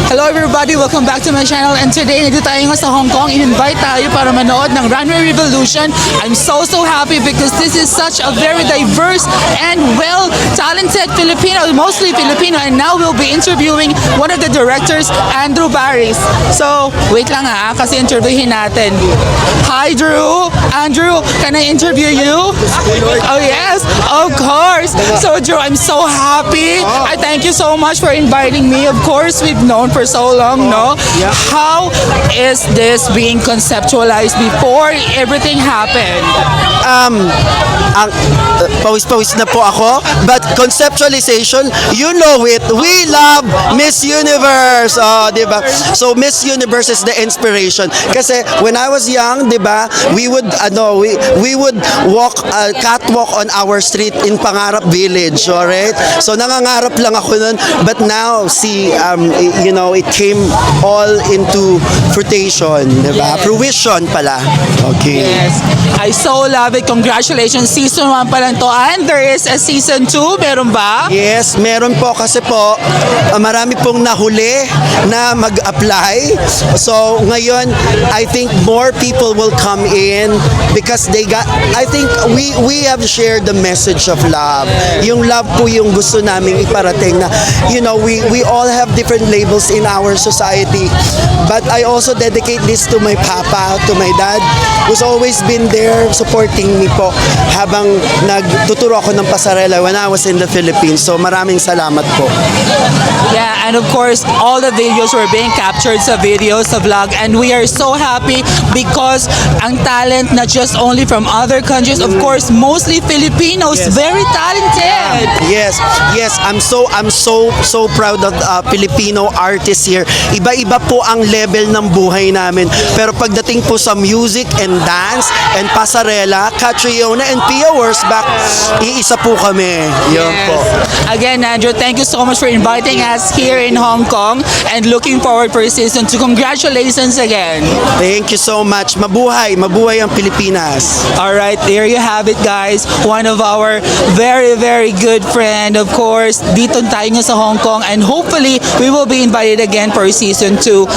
Hello everybody, welcome back to my channel, and today nandito tayo nga sa Hong Kong. In-invite tayo para manood ng Runway Revolution. I'm so happy because this is such a very diverse and well-talented Filipino, mostly Filipino, and now we'll be interviewing one of the directors, Andrew Barris. So, wait lang kasi interviewin natin. Hi Drew! Andrew, can I interview you? Oh yes, of course! So Drew, I'm so happy. I thank you so much for inviting me. Of course, we've known for so long, no? How is this being conceptualized before everything happened? Pawis-pawis na po ako, but conceptualization, you know it, we love Miss Universe, diba? So Miss Universe is the inspiration. Kasi when I was young, diba, we would walk catwalk on our street in Pangarap Village, alright? So nangangarap lang ako nun, but now see, you know, it came all into fruition, diba? Yes. Fruition pala. Okay. Yes, I so love it. Congratulations, season 1 pa lang to, and there is a season 2, meron ba? Yes, meron po kasi po marami pong nahuli na mag-apply. So ngayon, I think more people will come in because I think we have shared the message of love. Yung love po yung gusto naming iparating na, you know, we all have different labels in our society. But I also dedicate this to my papa, to my dad, who's always been there supporting me po habang nagtuturo ako ng pasarela when I was in the Philippines. So maraming salamat po. Yeah, and of course, all the videos were being captured sa videos, sa vlog, and we are so happy because ang talent not just only from other countries, of course, mostly Filipinos, Yes. very talented. Yes, I'm so proud of Filipino artists here. Iba-iba po ang level ng buhay namin. Pero pagdating po sa music and dance and pasarela, Catriona and Pia Wurzbach, iisa po kami. Yun po. Again, Andrew, thank you so much for inviting us here in Hong Kong and looking forward for season 2. Congratulations again. Thank you so much. Mabuhay ang Pilipinas. All right, there you have it, guys. One of our very good friend, of course. Dito tayo nga sa Hong Kong, and hopefully we will be invited again for season 2.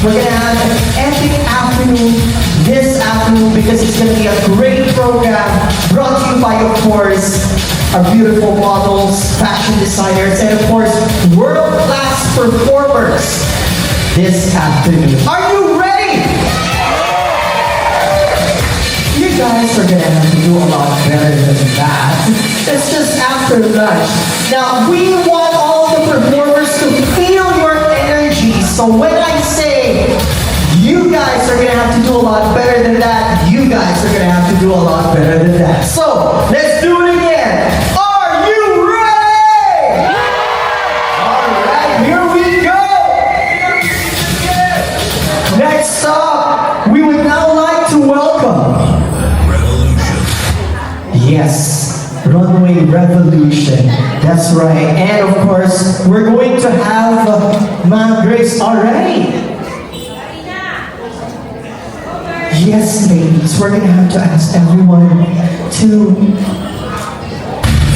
We're gonna have an epic afternoon this afternoon because it's gonna be a great program brought to you by, of course, our beautiful models, fashion designers, and of course, world-class performers this afternoon. Are you ready? You guys are gonna have to do a lot better than that. It's just after lunch. Now, we want all the performers to feel your energy. So when I say you guys are gonna have to do a lot better than that, you guys are gonna have to do a lot better than that. So, let's do it again. Are you ready? Alright, here we go. Next up, we would now like to welcome Yes, Runway Revolution. That's right. And of course, we're going to have Ma'am Grace already. Yes, ladies, we're going to have to ask everyone to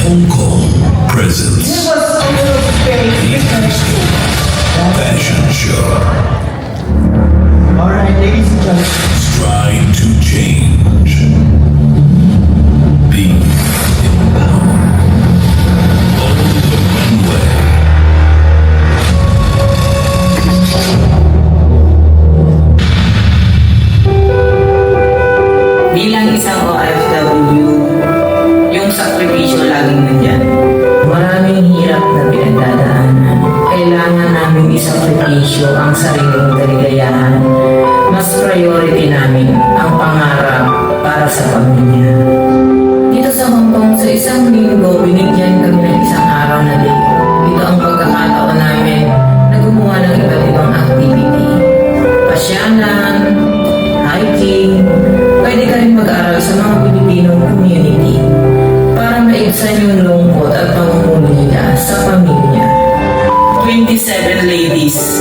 Hong Kong give presents us a little space. fashion show. All right, ladies and gentlemen. Trying to change. Be empowered. Follow the runway. Bilang isang OFW, yung sakripisyo laging nandyan. Maraming hirap na pinagdadaanan. Kailangan namin isakripisyo ang sariling kaligayahan. Mas priority namin ang pangarap para sa pamilya. Dito sa Hong Kong, sa isang linggo, binigyan kami ng isang araw na day. Ito ang pagkakataon namin na gumawa ng iba't ibang activity. Pasyalan, hiking, pwede ka rin mag-aral sa mga Pilipinong community para maibsan yung lungkot at pangungulila sa pamilya. 27 ladies.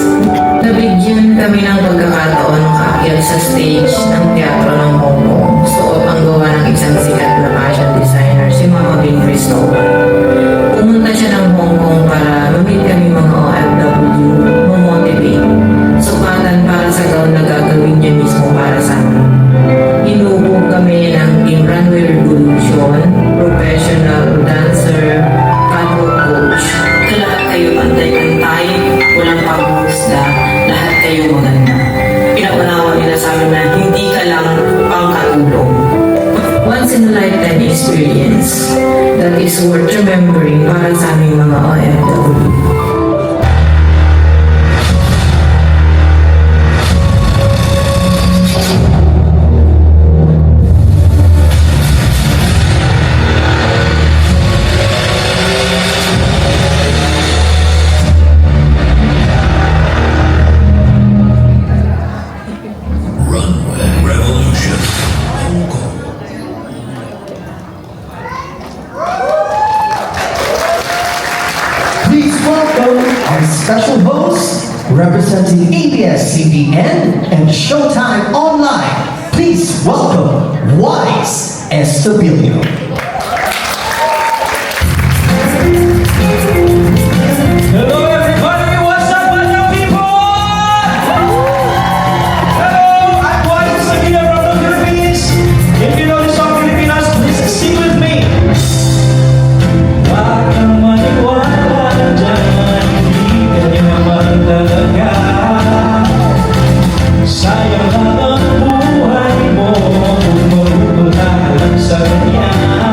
Nabigyan kami ng pagkakataon makaakyat sa stage ng teatro ng Hong Kong. Suot ang gawa ng isang sikat na fashion designer, si Mama Bin Cristobal. Pumunta siya ng Hong Kong para mamit kami mga OFW, mamotivate, sukatan para sa gown na gagawin niya mismo para sa amin. Inubog kami ng Team Runway Revolution, professional dancer, catwalk coach. Lahat kayo pantay-pantay, walang panghuhusga, lahat kayo maganda. Pinaunawa nila sa amin na hindi ka lang pangkatulong. Once in a lifetime experience that is worth remembering para sa aming mga OFW. Runway Revolution. Hong Kong. Please welcome our special host representing ABS-CBN and Showtime Online. Please welcome Wise Estabilio. Hello everybody, what's up people? Hello, I'm Juan Sabina from the Philippines. If you know the song Filipinas, please sing with me. Wag kang maniwala dyan, hindi ka naman talaga. Sayang lang ang buhay mo kung marunong ka lang sa kanya.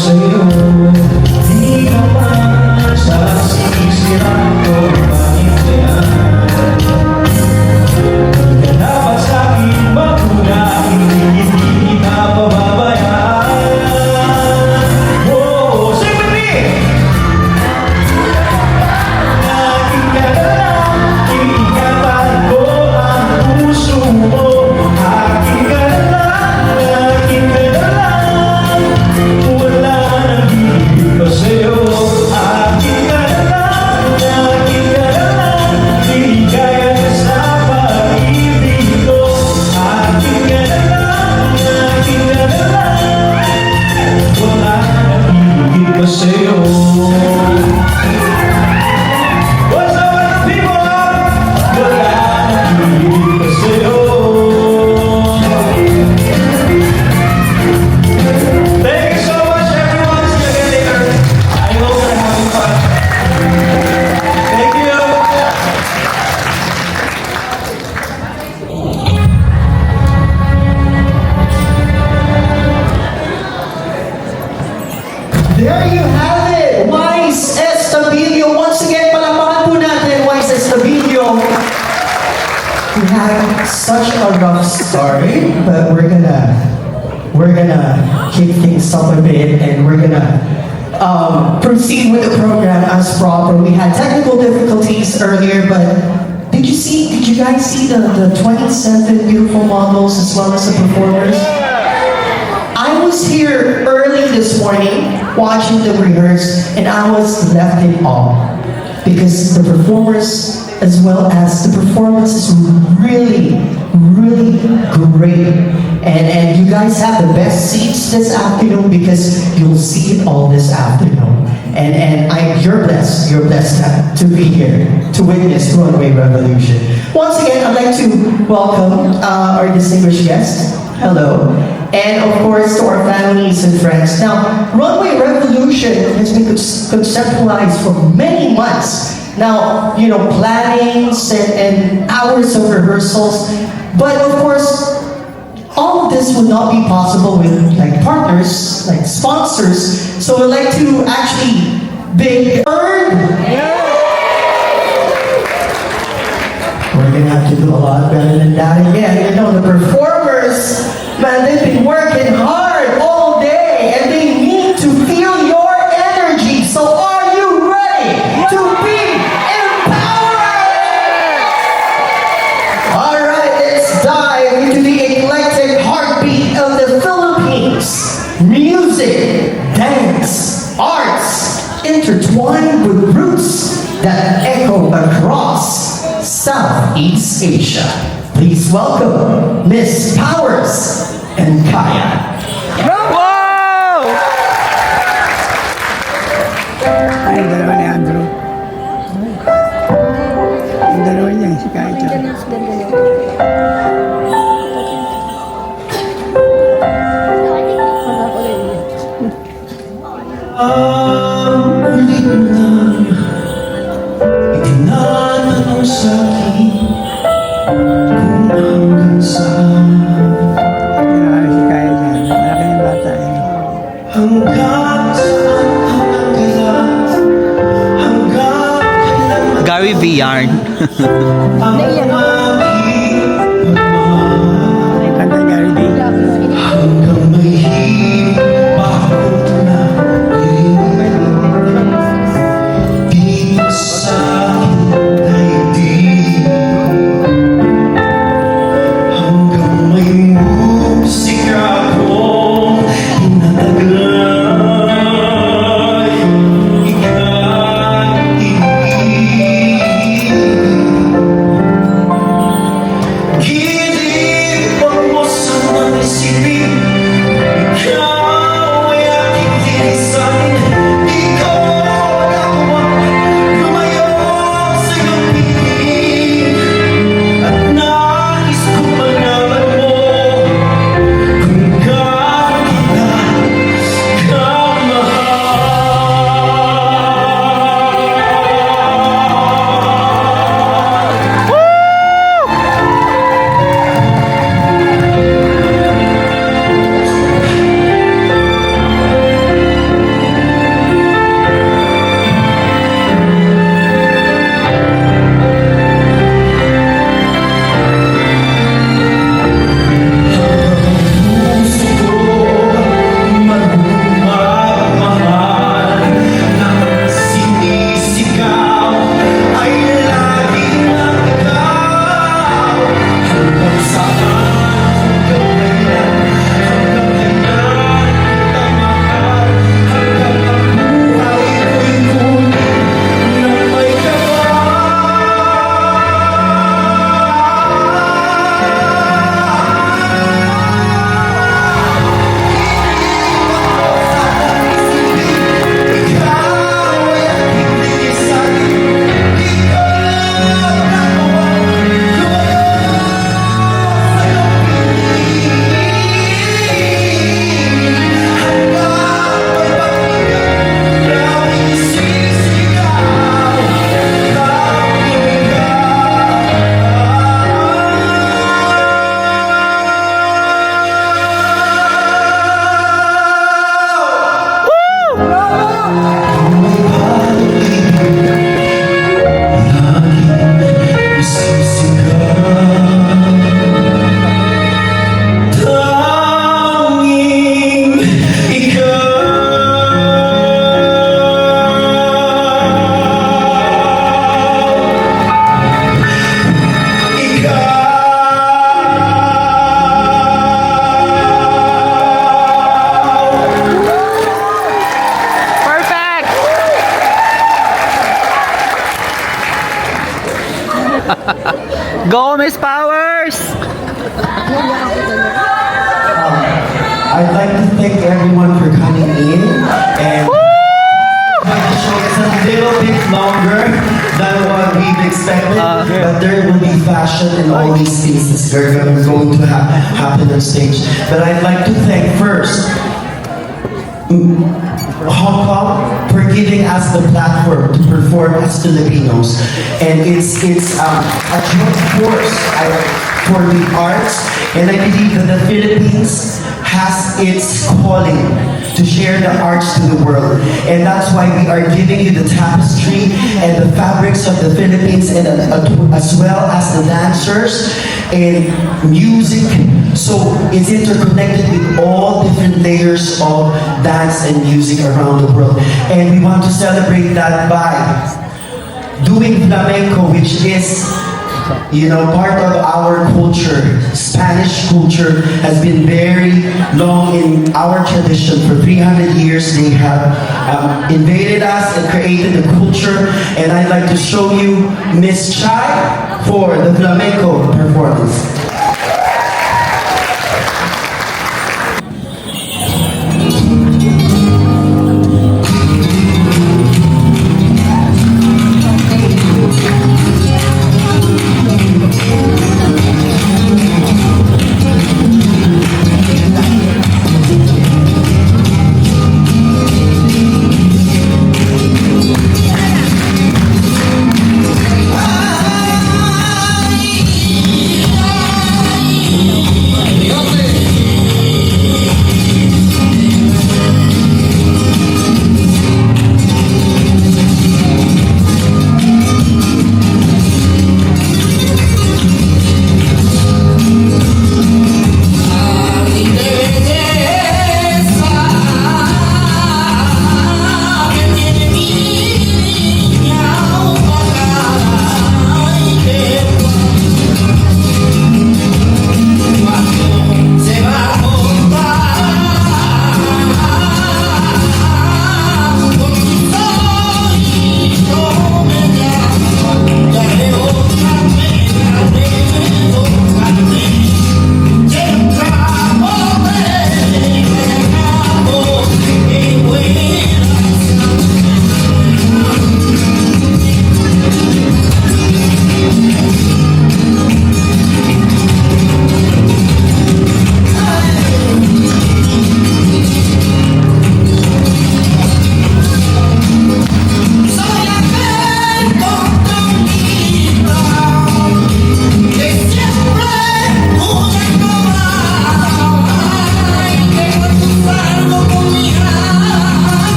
sa'yo. Di ka man sa sisiraan ko, bakit kaya? Di ka dapat sa'kin magmula, hindi kita pababayaan. Oh, sing with me! Aking ka na lang, iingatan ko ang puso mo. Aking ka na lang, aking ka na lang, wala nang hihigit pa sa'yo. Aking ka na lang, aking ka na lang, ligaya ka sa pag-ibig ko. Aking ka na lang, aking ka na lang, wala nang hihigit pa sa'yo. What's up, mga people? Wala nang hihigit pa sa'yo. Thank you so much, everyone. See you again later. I hope you're having fun. Thank you. There you have it! Wise Estabilio. Once again, palakpakan po natin, Wise Estabilio. We had such a rough story, but we're gonna kick things up a bit and we're gonna proceed with the program as proper. We had technical difficulties earlier, but did you guys see the 27 beautiful models as well as the performers? I was here early this morning watching the rehearse and I was left in awe because the performers as well as the performance is really great. And you guys have the best seats this afternoon because you'll see it all this afternoon. And you're blessed to be here to witness Runway Revolution. Once again, I'd like to welcome our distinguished guest. Hello. And of course, to our families and friends. Now, Runway Revolution has been conceptualized for many months. Now, plannings and hours of rehearsals. But of course, all of this would not be possible with partners, like sponsors. So I'd like to actually earn. We're gonna have to do a lot better than that again. The performers, man, they've been working hard all day and they need to feel your energy. So are you ready to be empowered? All right, let's dive into the eclectic heartbeat of the Philippines. Music, dance, arts, intertwined with roots that echo across Southeast Asia. Please welcome Miss Powers and Kaya. Ay, dalawa ni Andrew. Yung dalawa niya, si Kaito. Ulit na itinatanong sa'kin kung hanggang saan Dalawa si Kaya dyan. Malaki yung bata eh. hanggang saan ang nagkalat hanggang kailan Gary V. Yarn. ang aking pagmamahal Kanta ni Gary D. hanggang may hibakot na dito sa aking daigdig hanggang may musika akong inataglay ika'y ibig Tanging Perfect! Go, Miss Powers! I'd like to thank everyone for coming in and the show is a little bit longer than what we've expected, but there will be fashion and all these things that are going to happen on stage. But I'd like to thank first Hong Kong for giving us the platform to perform as Filipinos, and it's a joint force for the arts, and I believe that the Philippines has its calling to share the arts to the world, and that's why we are giving you the tapestry and the fabrics of the Philippines, and as well as the dancers and music. So it's interconnected with all different layers of dance and music around the world, and we want to celebrate that by doing flamenco, which is part of our culture. Spanish culture has been very long in our tradition. For 300 years, they have invaded us and created the culture. And I'd like to show you Miss Chai for the flamenco performance.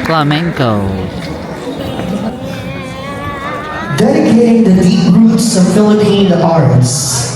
Flamenco. Dedicating the deep roots of Philippine arts.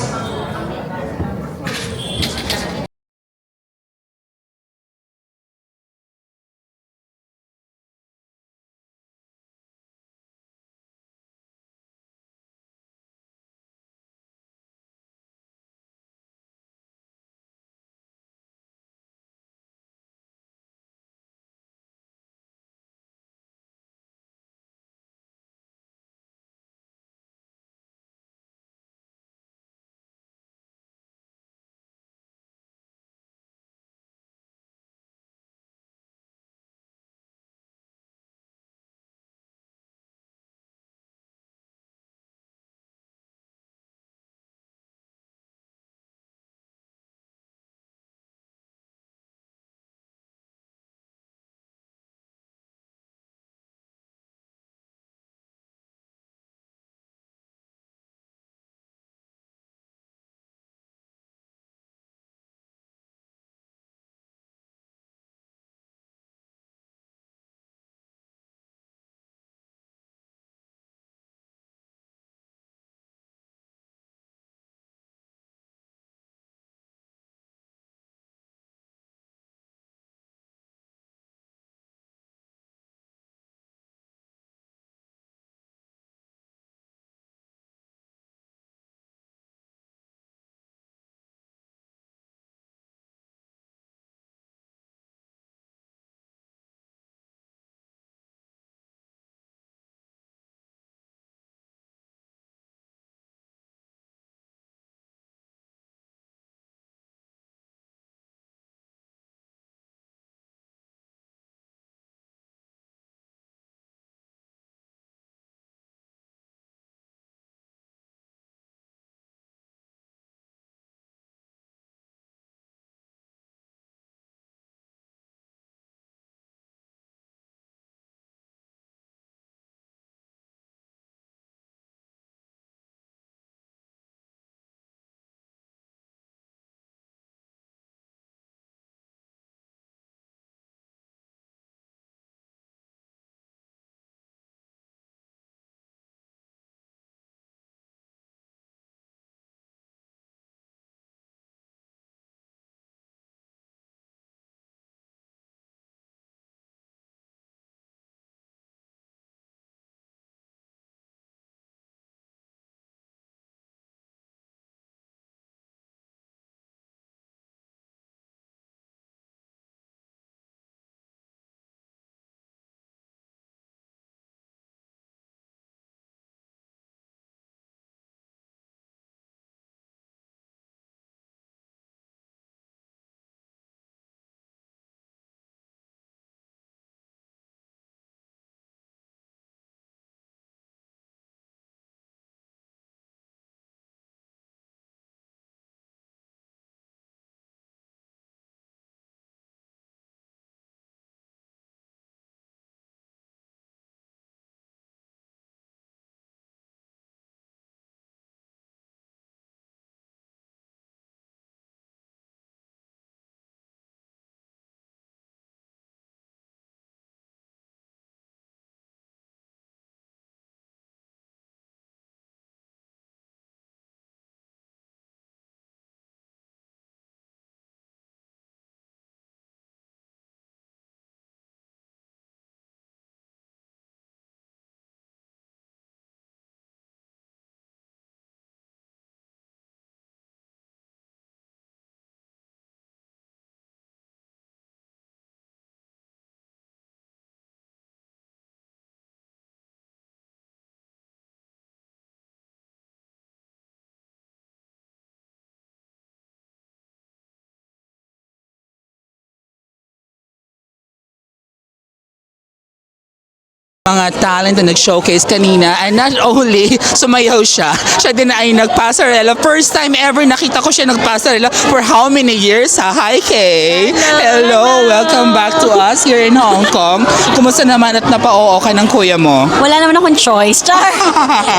mga talent na nag-showcase kanina, and not only sumayaw siya din ay nagpasarela. First time ever nakita ko siya nagpasarela for how many years? Hi, Kay! Hello! Welcome back to us here in Hong Kong. Kumusta naman at napa-oo ka ng kuya mo? Wala naman akong choice. Char!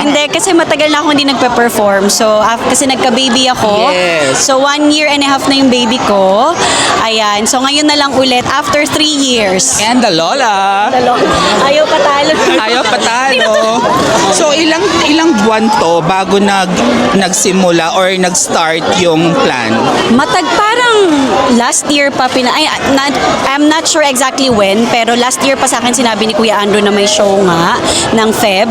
Hindi, kasi matagal na ako hindi nagpe-perform. So, kasi nagka-baby ako. Yes. So, 1 year and a half na yung baby ko. Ayan. So, ngayon na lang ulit after 3 years. And the Lola! Ayaw patalo. Ayaw patalo. So ilang buwan to bago nagsimula or nag-start yung plan? Parang last year pa I'm not sure exactly when, pero last year pa sa akin sinabi ni Kuya Andrew na may show nga ng Feb.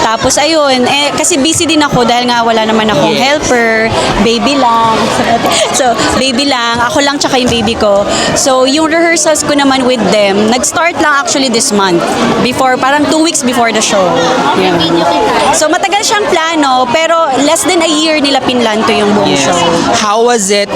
Tapos ayun, kasi busy din ako dahil nga wala naman akong helper, baby lang. So, baby lang, ako lang tsaka yung baby ko. So, yung rehearsals ko naman with them, nag-start lang actually this month. Parang 2 weeks before the show. Yeah. So, matagal siyang plano, pero less than a year nila pinlanto yung buong show. How was it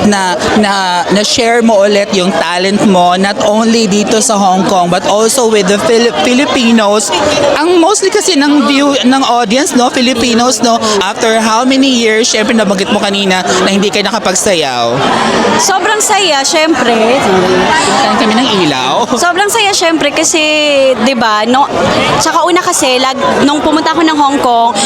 na-share mo ulit yung talent mo, not only dito sa Hong Kong, but also with the Filipinos? Ang mostly kasi ng view ng audience, no, Filipinos, no, after how many years, syempre nabanggit mo kanina na hindi kayo nakapagsayaw. Sobrang saya, syempre. Saan kami ng ilaw? Sobrang saya, syempre, kasi, di ba, no, tsaka una kasi, nung pumunta ako ng Hong Kong,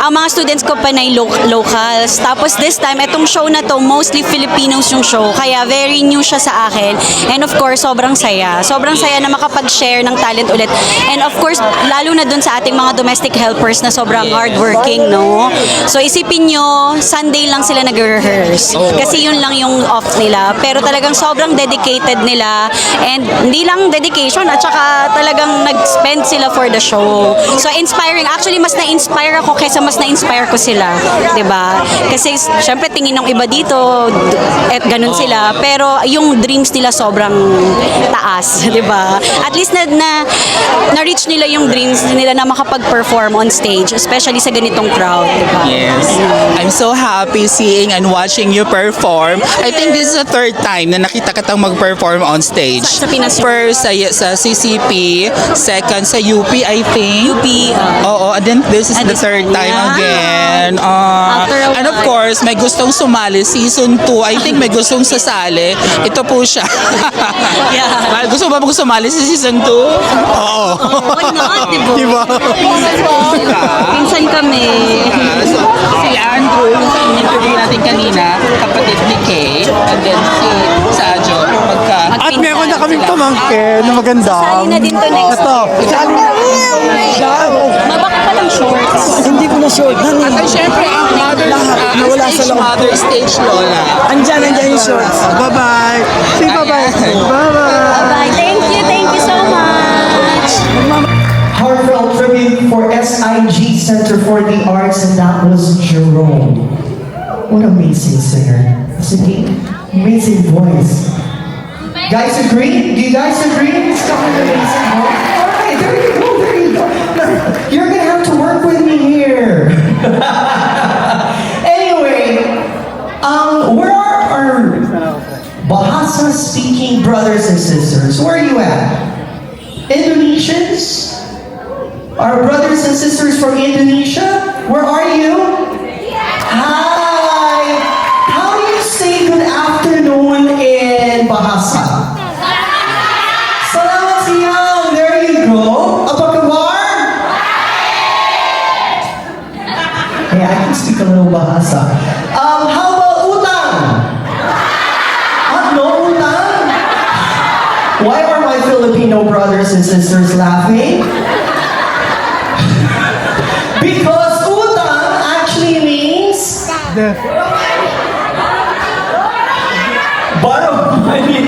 ang mga students ko pa na locals. Tapos this time, itong show na to, mostly Filipinos yung show. Kaya very new siya sa akin. And of course, sobrang saya. Sobrang saya na makapag-share ng talent ulit. And of course, lalo na dun sa ating mga domestic helpers na sobrang hardworking, no? So isipin nyo, Sunday lang sila nag-rehearse. Kasi yun lang yung off nila. Pero talagang sobrang dedicated nila. And hindi lang dedication, at saka talagang nag-spend sila for the show. So inspiring. Actually, mas na-inspire ako kaysa mas na-inspire ko sila. 'Di ba? Kasi syempre tingin ng iba dito at ganun sila. Pero yung dreams nila sobrang taas, 'di ba? At least na-reach nila yung dreams nila na makapag-perform on stage, especially sa ganitong crowd, 'di ba? Yes. I'm so happy seeing and watching you perform. I think this is the third time na nakita kitang mag-perform on stage. Sa Pinas. First sa CCP, second sa UP, I think. UP. Oo, and then this is the third time again. After a And of while. course, may gustong sumali. Season 2, I think may gustong sasali. Ito po siya. Yeah. Gusto ba sumali sa season 2? Oo. Why not, di ba? Diba? Pinsan kami. So, si Andrew, yung sa interview natin kanina, kapatid ni Kay, and then si Sajo, At meron na kaming pamangkin na maganda. Sali na din to next Ito. Mabaka pa lang shorts. Hindi ko na short. At syempre, ang mother, nawala sa stage loob. mother, stage lola. Andyan yung shorts. Bye-bye. Say bye-bye. Bye-bye. Bye. Thank you so much. Heartfelt tribute for SIG Center for the Arts, and that was Jerome. What an amazing singer. Amazing voice. Guys agree? Do you guys agree? It's got an amazing voice. Alright, there you go, there you go. You're gonna have to work with me here. Anyway, where are our Bahasa speaking brothers and sisters? Where are you at? Indonesians? Our brothers and sisters from Indonesia? Where are you? Hi! How do you say good afternoon in Bahasa? Salamat siang! There you go. Apa kabar? Hey, I can speak a little Bahasa. How about utang? No utang? Why are my Filipino brothers and sisters laughing? Because utang actually means borrow money.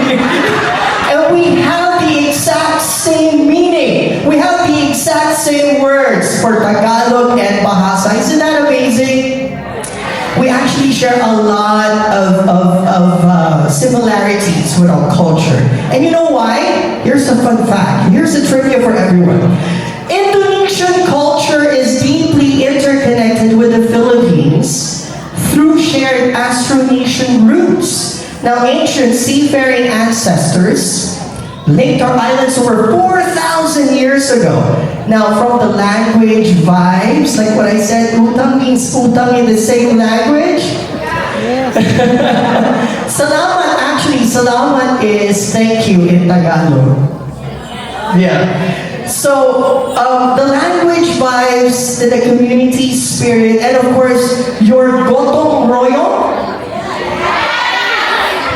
And we have the exact same meaning. We have the exact same words for Tagalog and Bahasa. Isn't that amazing? We actually share a lot of similarities with our culture. And you know why? Here's a fun fact. Here's a trivia for everyone. Indonesian culture is deeply interconnected with the Philippines through shared Austronesian roots. Now, ancient seafaring ancestors linked our islands over 4,000 years ago. Now, from the language vibes, like what I said, utang means utang in the same language. Salamat, actually, salamat is thank you in Tagalog. Yeah. So, the language vibes, the community spirit, and of course, your gotong royo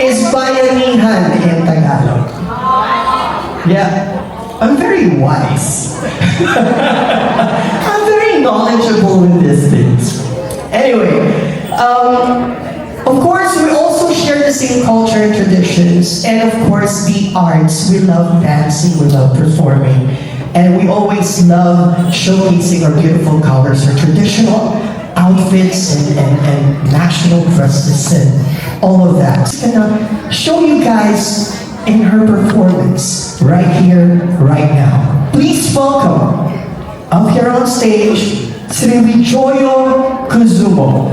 is bayanihan in Tagalog. Yeah. I'm very wise. I'm very knowledgeable in these things. Anyway, of course, we also share the same culture and traditions, and of course, the arts. We love dancing, we love performing, and we always love showcasing our beautiful colors, our traditional outfits, and national dresses, and all of that. I'm gonna show you guys in her performance right here, right now. Please welcome, up here on stage, Srivijoyo Kuzumo.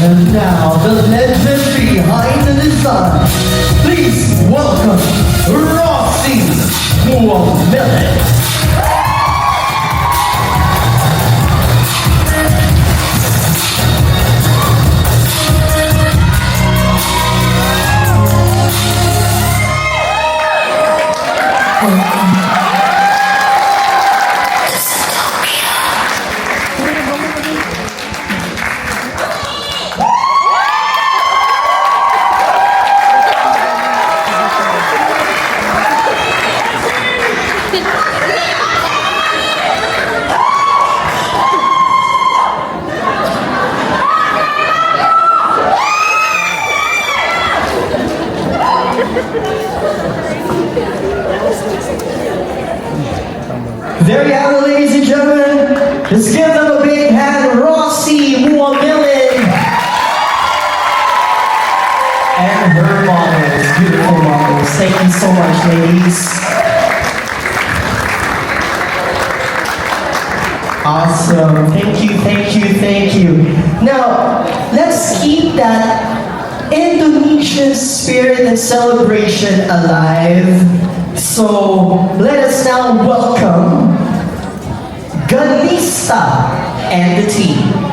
And now, the legend behind the design. Please welcome Rossi Muamele. There you have it, ladies and gentlemen. Let's give them a big hand, Rossi Muamele and her models, beautiful models. Thank you so much, ladies. Awesome. Thank you, thank you, thank you. Now, let's keep that Indonesian spirit and celebration alive. So, let us now welcome Ganista and the team.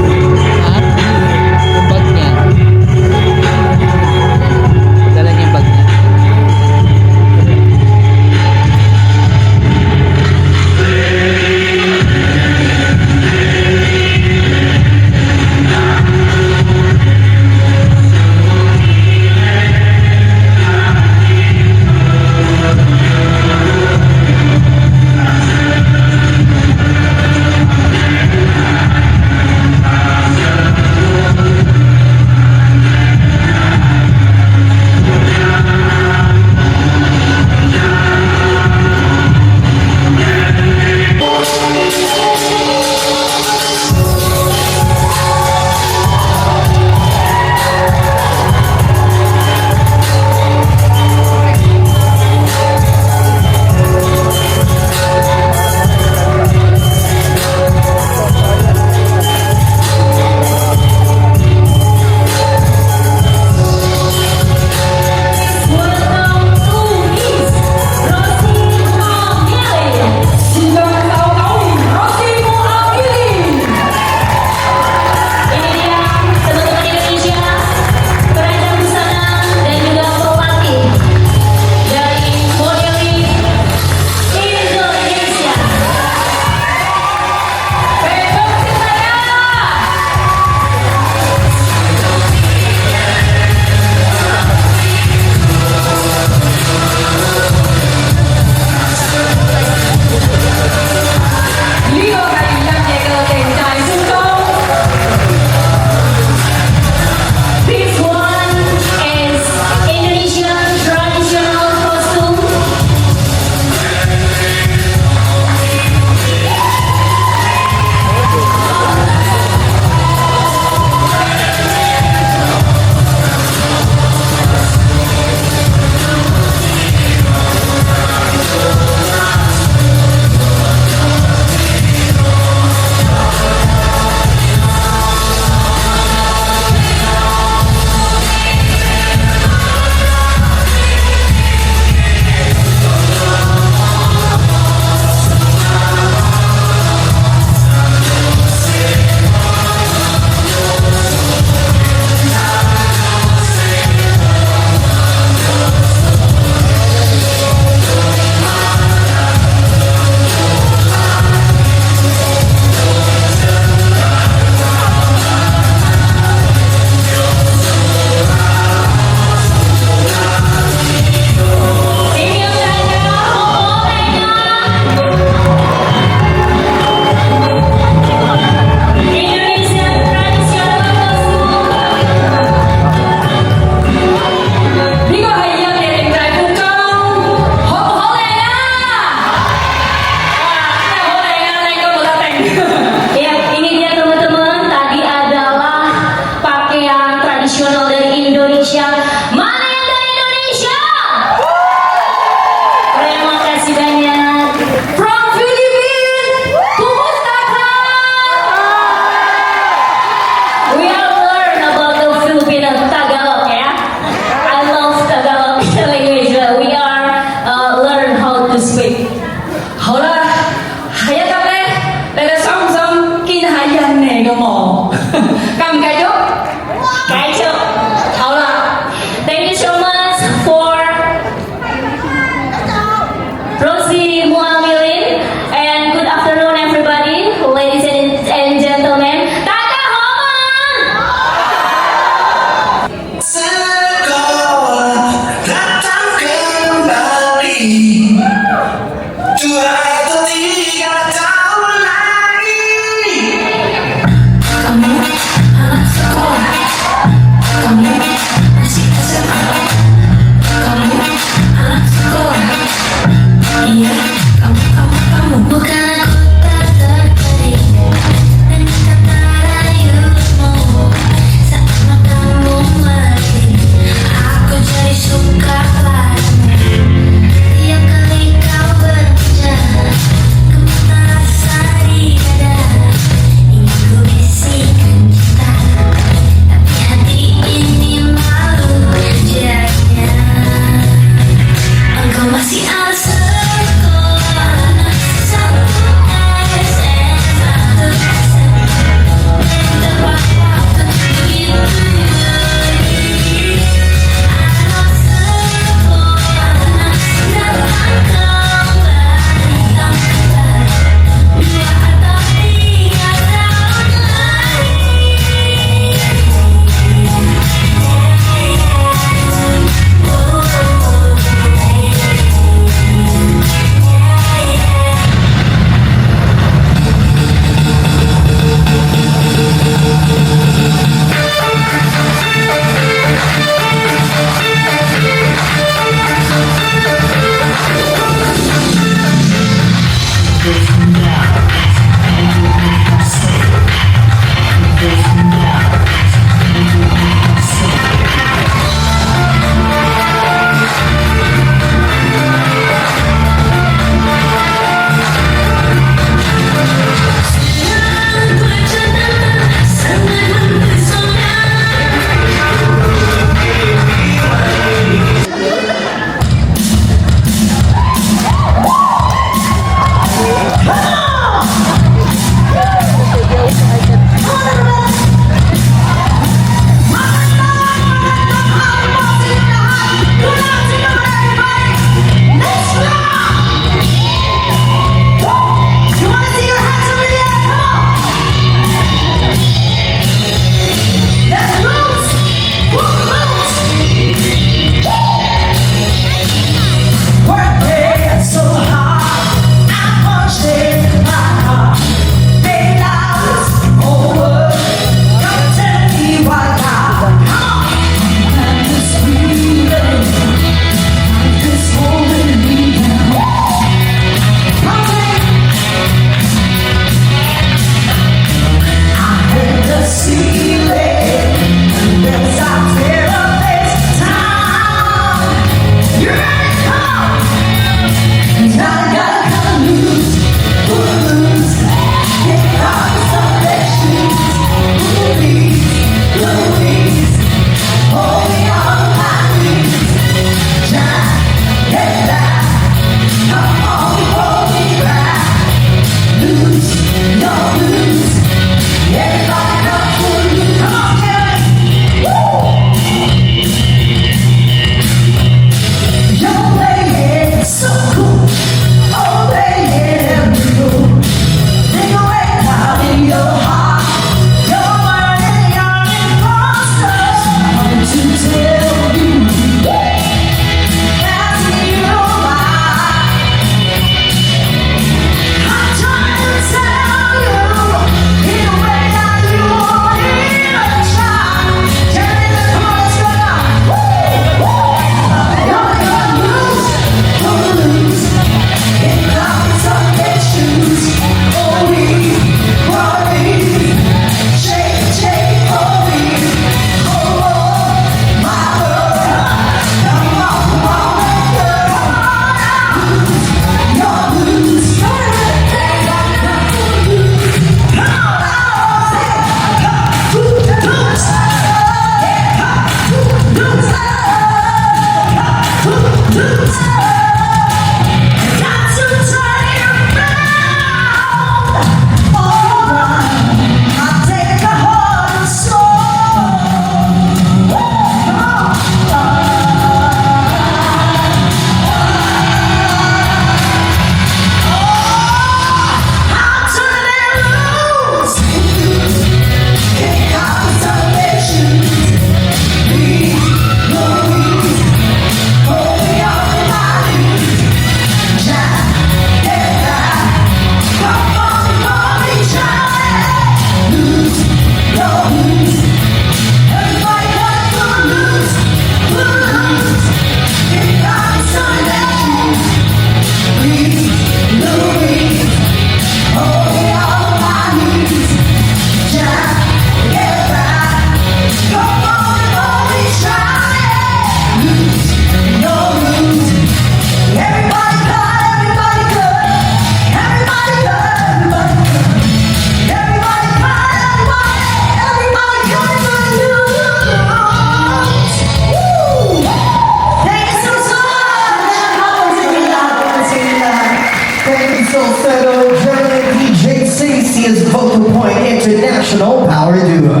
power duo.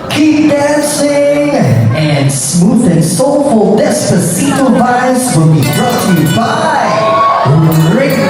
Keep dancing, and smooth and soulful Despacito vibes will be brought to you by Ringo.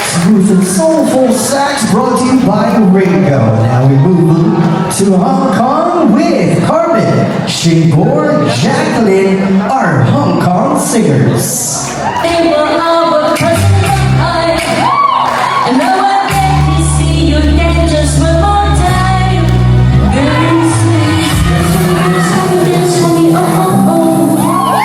Smooth and soulful sax brought to you by Ringo. Now we move to Hong Kong with Carmen, Shingbor, Jacqueline, our Hong Kong singers. They were our cousin and now I get to see you again just one more time. Very sweet, dance for me, oh oh oh.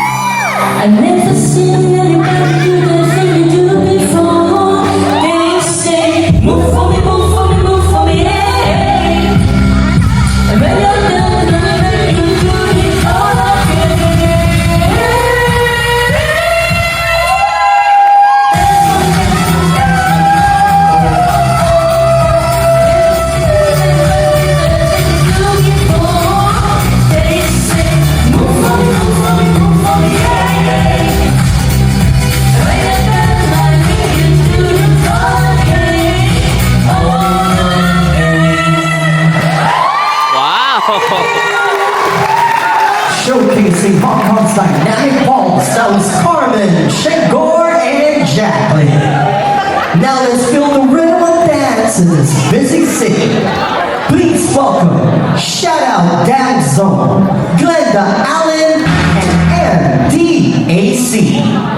I never seen anybody do the thing you do before. They say, move for me, move for me, hey. And when you're done, you do it all again. introducing Hong Kong's dynamic pulse. That was Carmen, Shagor, and Jacqueline. Now let's feel the rhythm of dance in this busy city. Please welcome Shout Out Down Zone, Glenda Allen, and MDAC.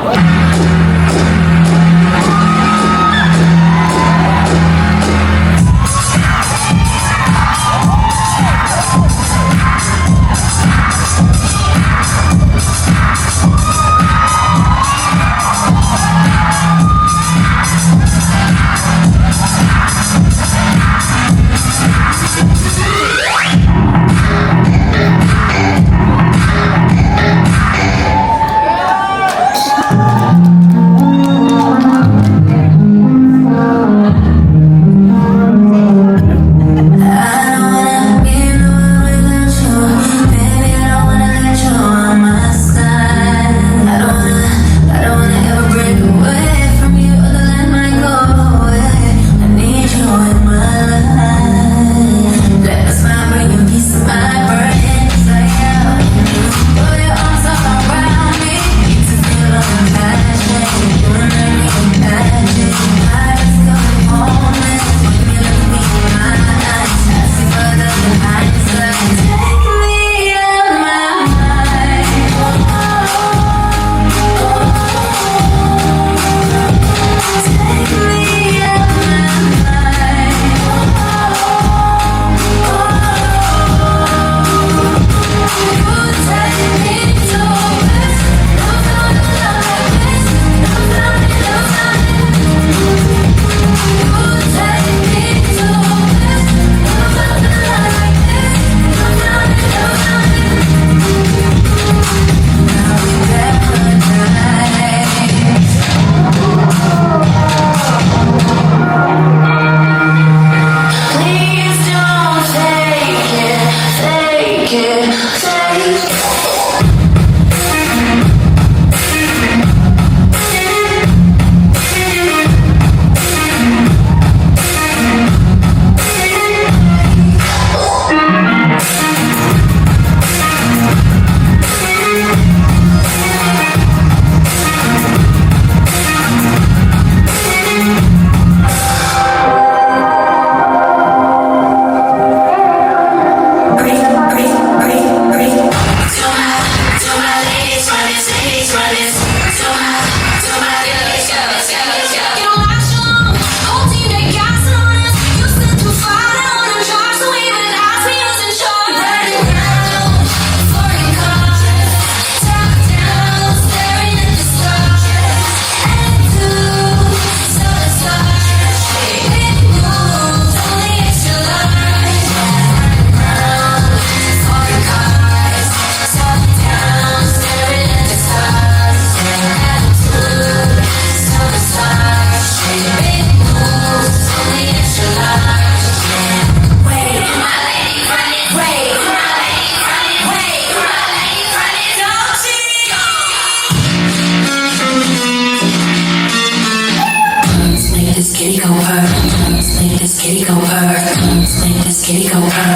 Go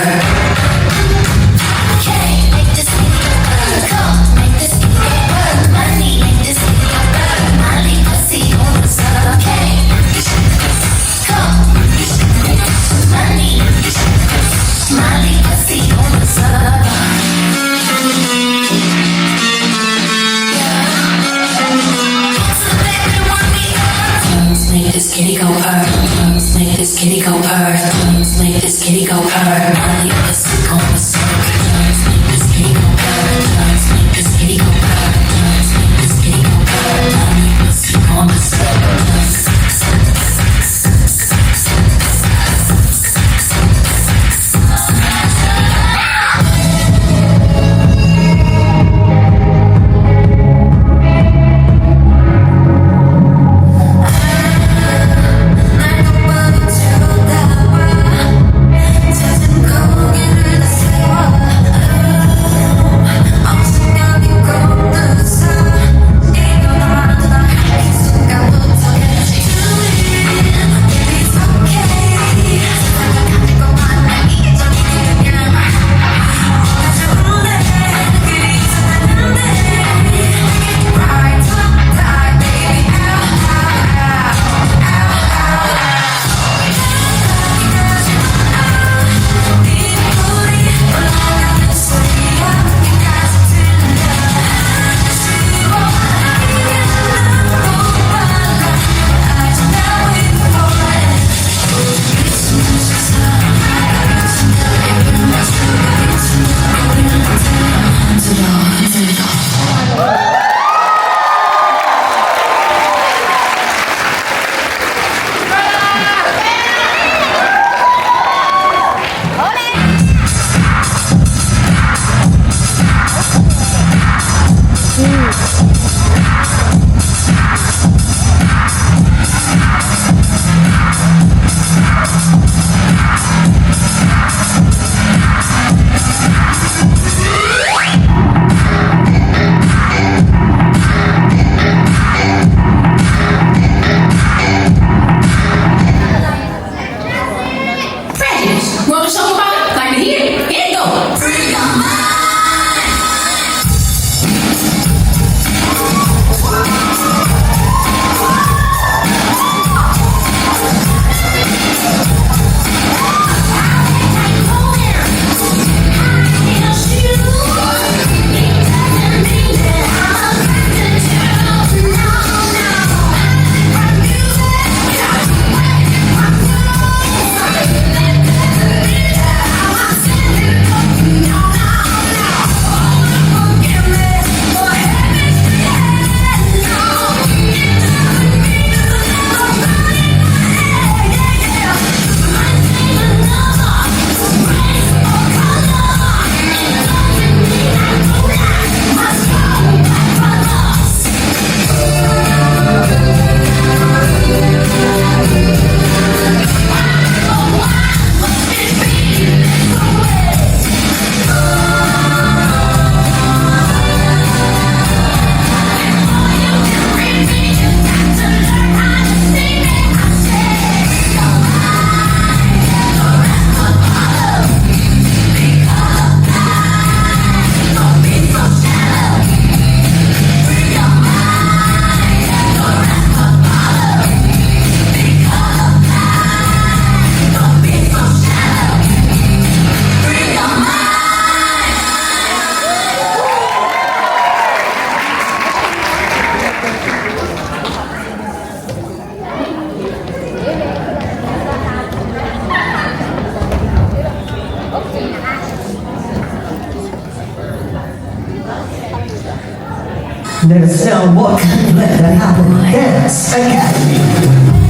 Let us know what kind of let that happen. Dance Academy.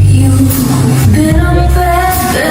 You've been a bad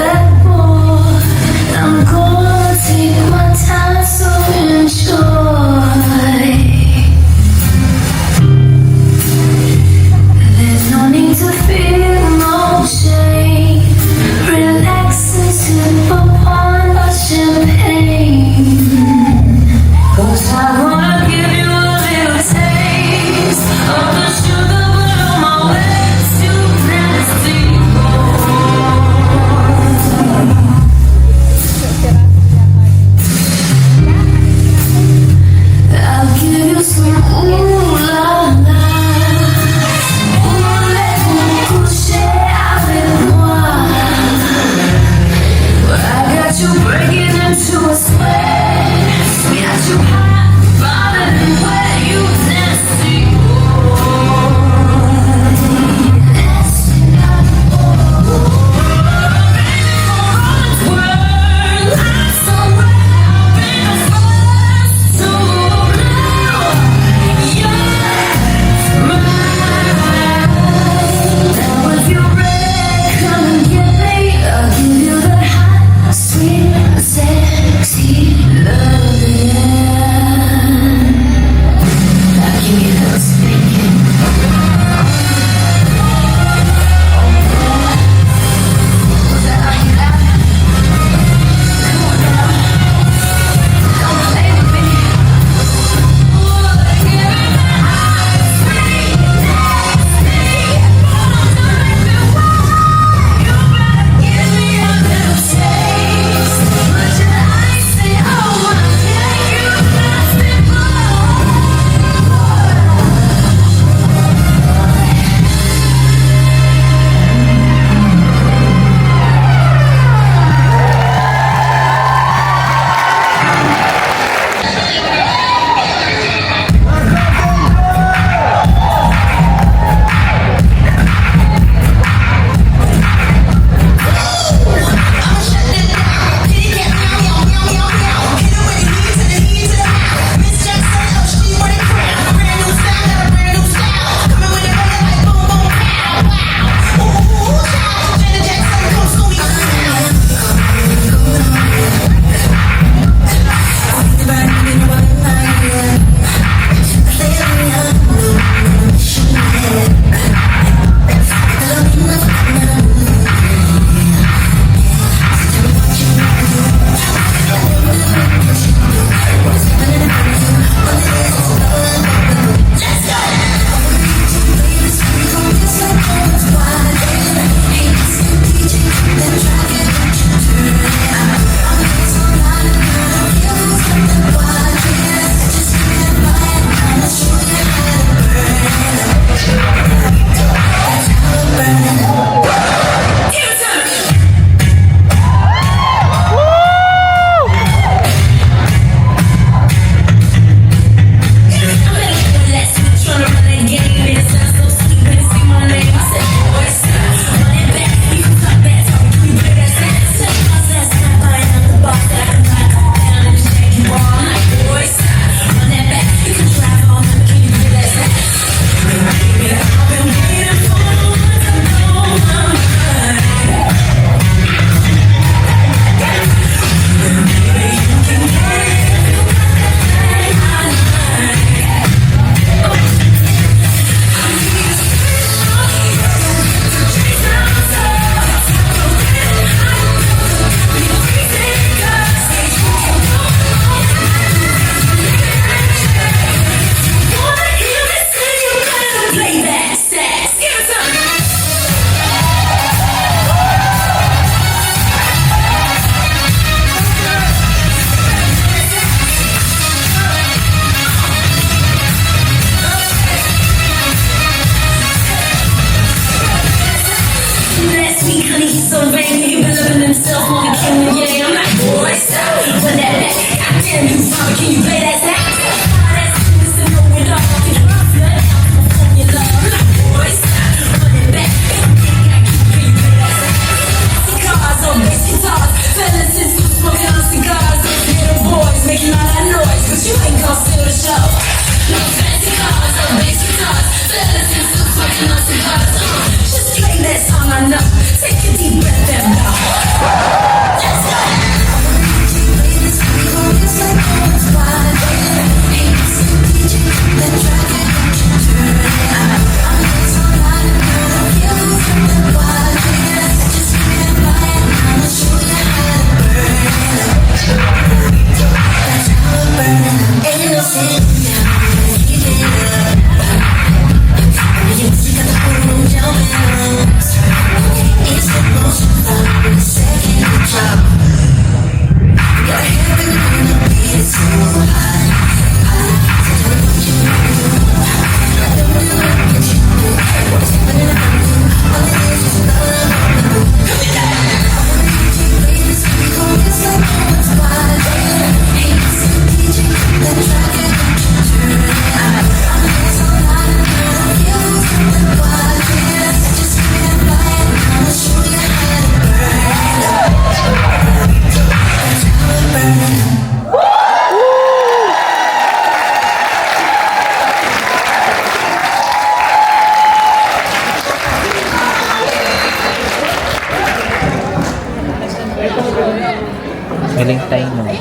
Galing tayo, no? Oo,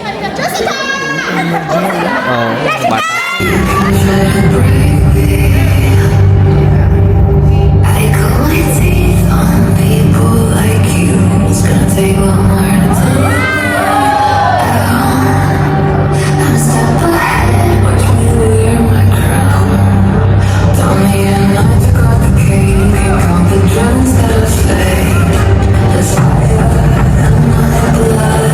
bata. I cut my teeth on people like you. It's gonna take a long time. I'm a step ahead. Watch me wear my crown. Tell me enough to cut the cake. Count the drugs that I fake. There's fire in my blood.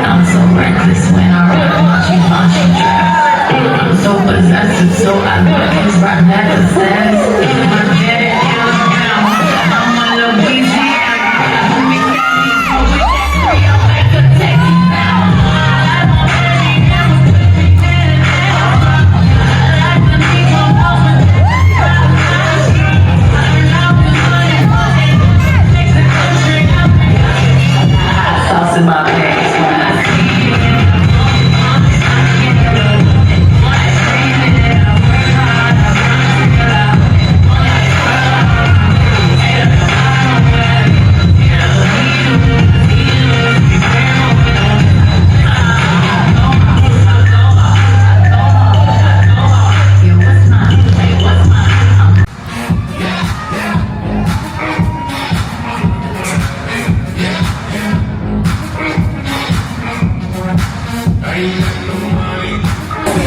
I'm so reckless when I run my Givenchy dress. I'm so possessive, so I look his rock necklaces. My daddy is down, I'm a Louisiana. We got these hoes with that Creole, they could take it now. I don't really ever put me down. I like to be more open. Sauce in my pants when I see it.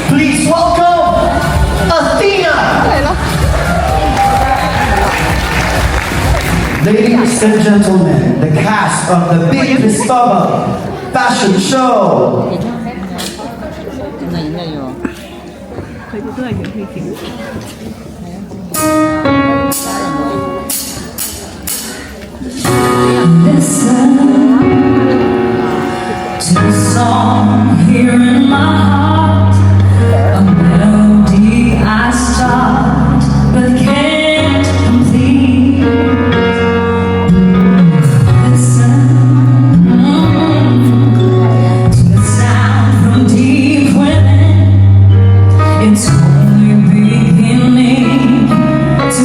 Please welcome Athena! Ladies and gentlemen, the cast of the Big Cristobal Fashion Show. Listen to the song here in my heart, a melody I start but can't complete. Listen to the sound from deep within. It's only beginning to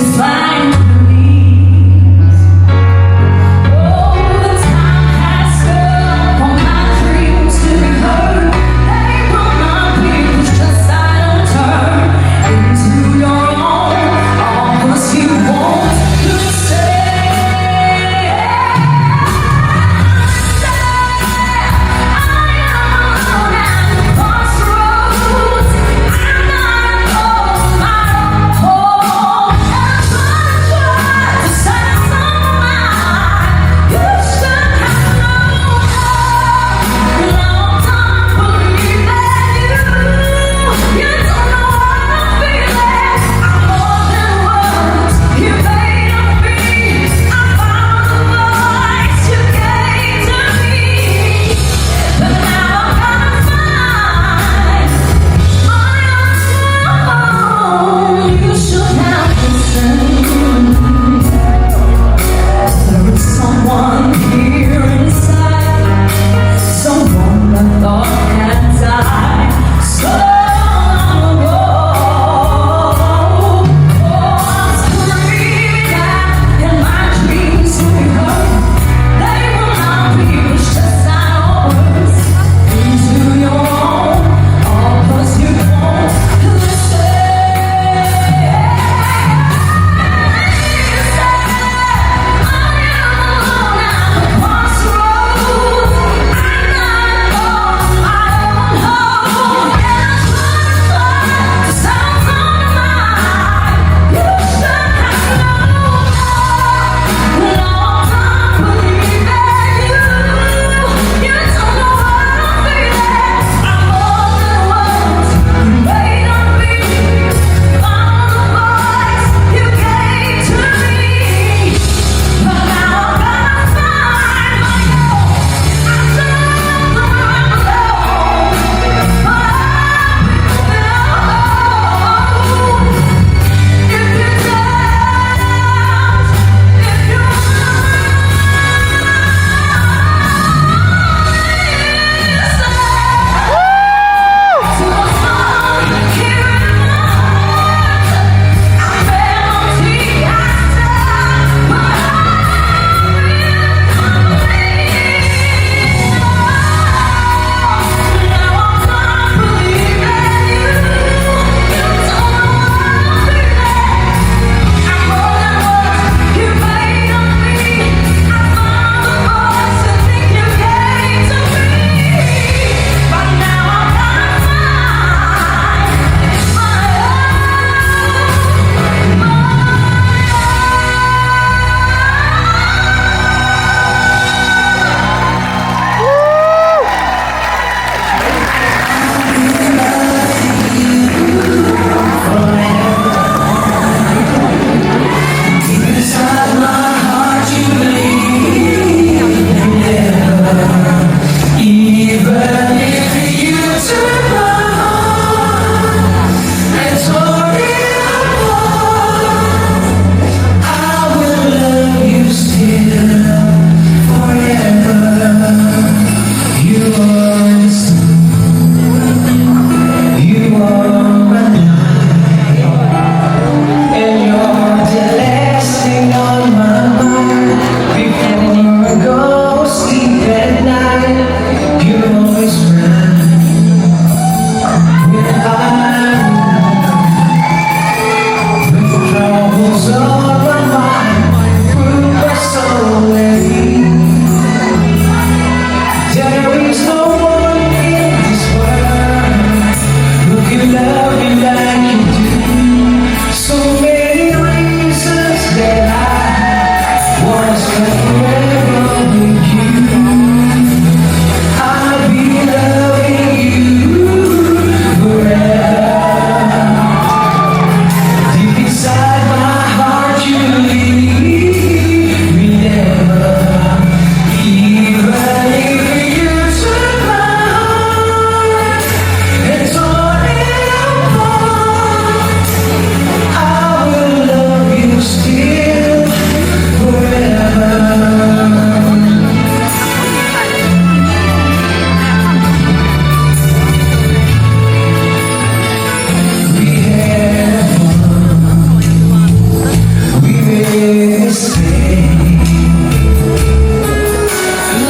stay.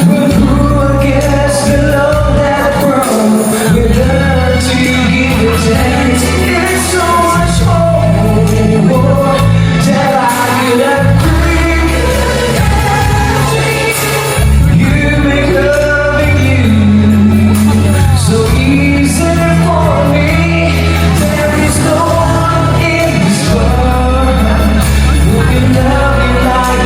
But who gets below that road? We learn to give it thanks. It's so much more that I could agree. You make loving you so easy for me. There is no one in this world who can love you like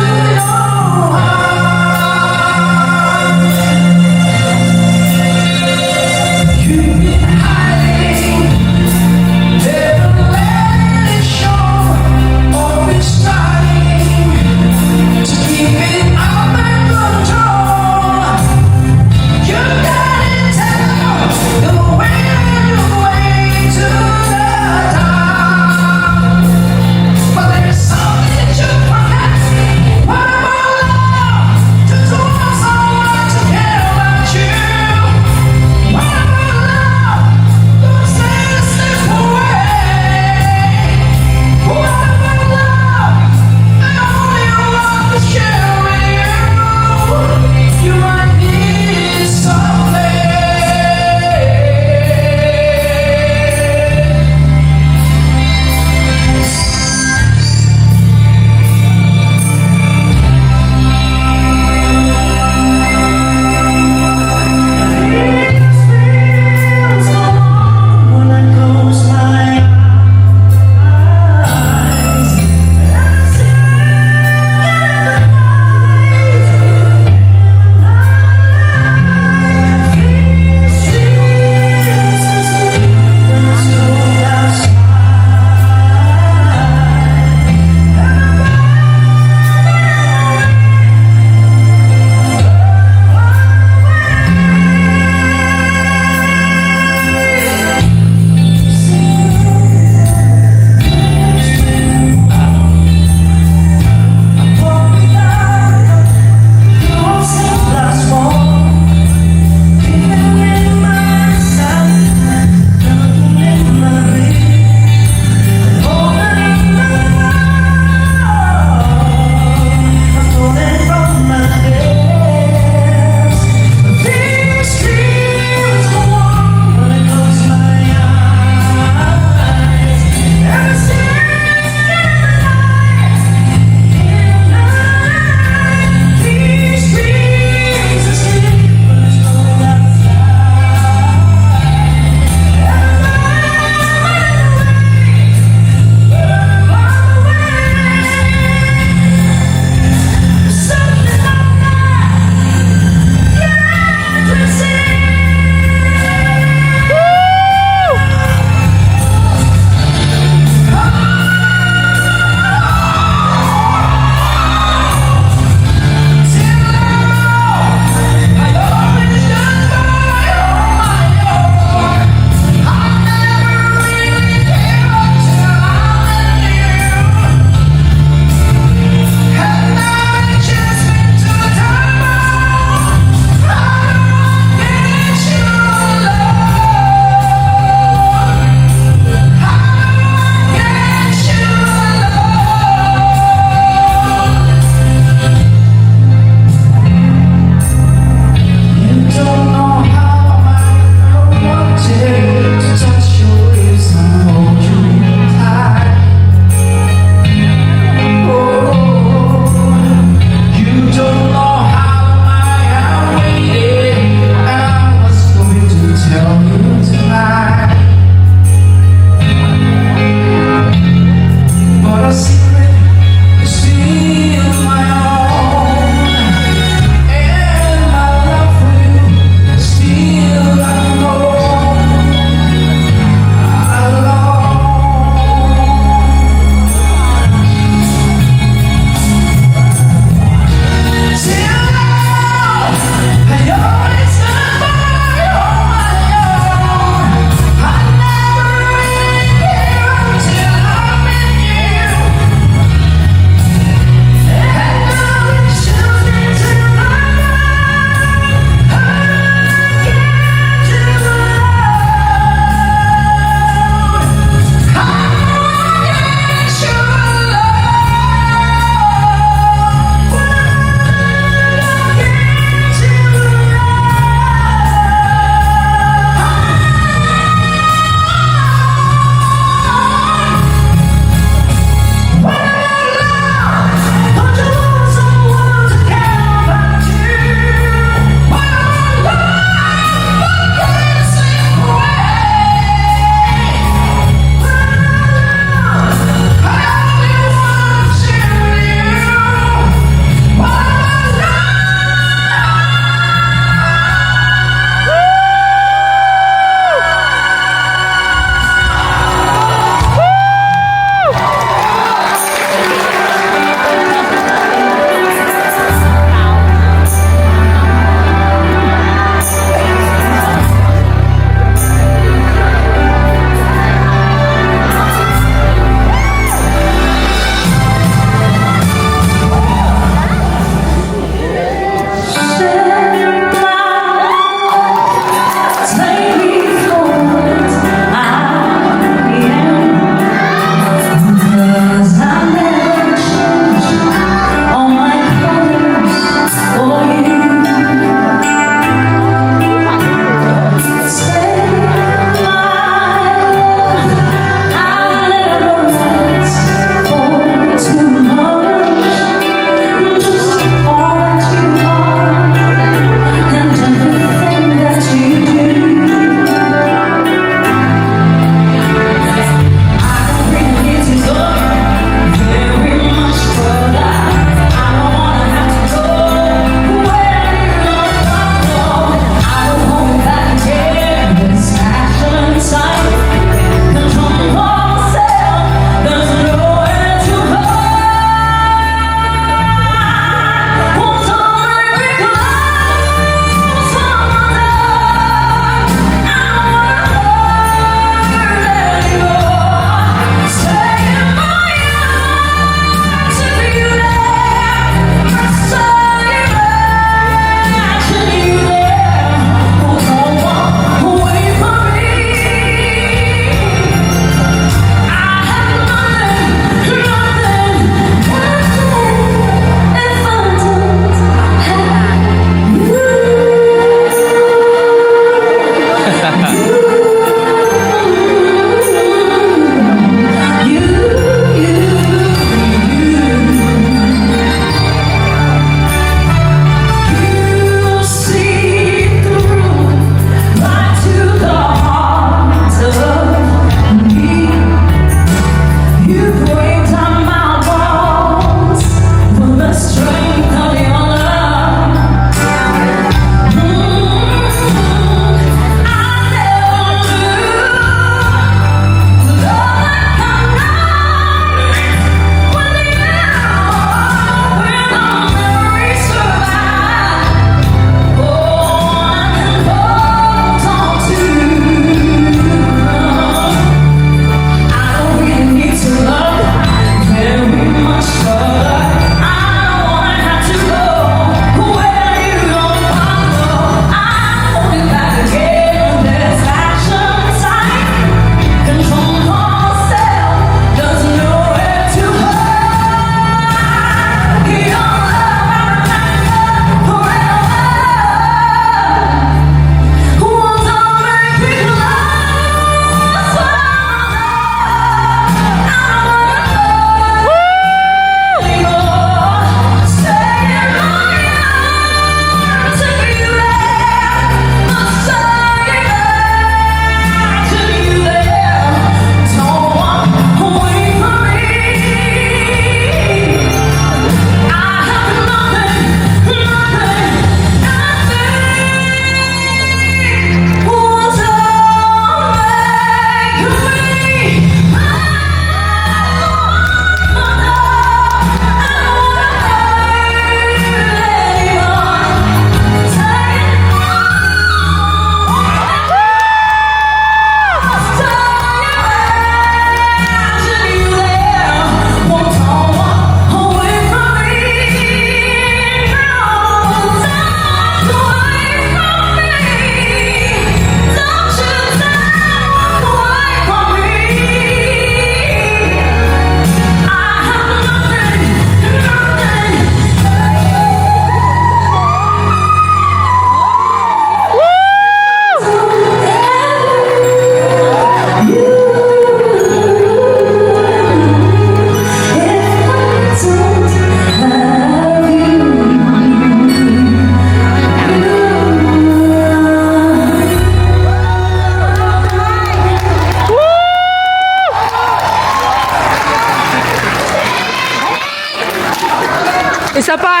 Isa pa!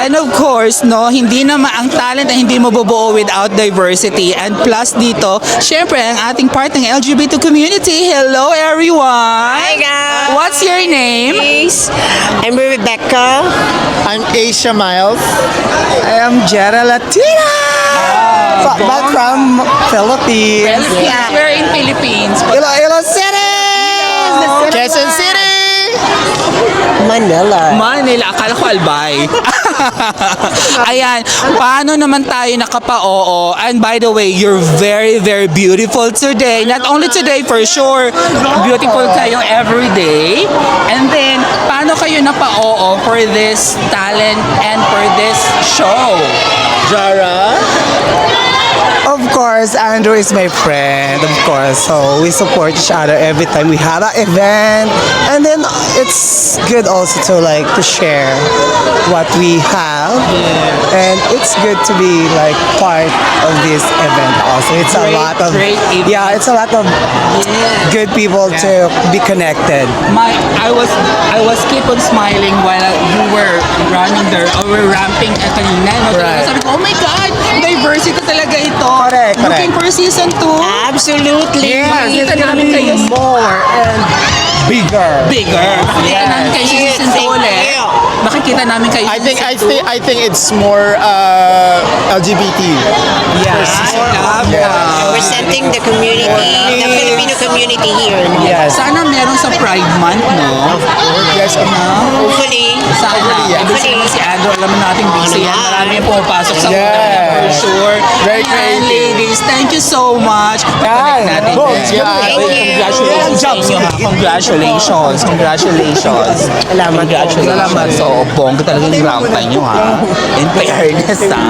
And of course, no, hindi naman ang talent ay hindi mabubuo without diversity. And plus dito, syempre, ang ating part ng LGBT community. Hello, everyone! Hi, guys! What's your name? I'm Rebecca. I'm Asia Miles. I am Jera Latina! Back from Philippines. Philippines. We're in Philippines. Iloilo City! Quezon City! Manila. Manila, akala ko Albay. Ayan, paano naman tayo nakapa-oo? And by the way, you're very, very beautiful today. Not only today, for sure. Beautiful kayo every day. And then, paano kayo napa-oo for this talent and for this show? Jara? Of course, course, Andrew is my friend, of course. So we support each other every time we have an event. And then it's good also to like to share what we have. And it's good to be like part of this event also. It's a lot of event. it's a lot of good people to be connected. I was keep on smiling while you were running there or were ramping kanina. No? Right. Sabi ko, oh my God, diversity talaga ito. Correct, Looking for season 2. Absolutely. Makikita namin kayo More and bigger. bigger. Makikita namin kayo sa season 2 ulit. Makikita namin kayo sa season 2. I think it's more LGBT. Representing the community, the Filipino community here. Yes. Sana meron sa Pride Month, no? Yes, Hopefully. Sana. Kasi naman si Andrew, alam mo natin busy yan. Marami yung pumapasok sa Yes. utak for sure. Very And creative. ladies, thank you so much. Pag-connect natin. Congratulations sa inyo, ha? Congratulations. Congratulations. Salamat po. Salamat. So, bongga talaga yung rampa nyo, ha? In fairness, ha?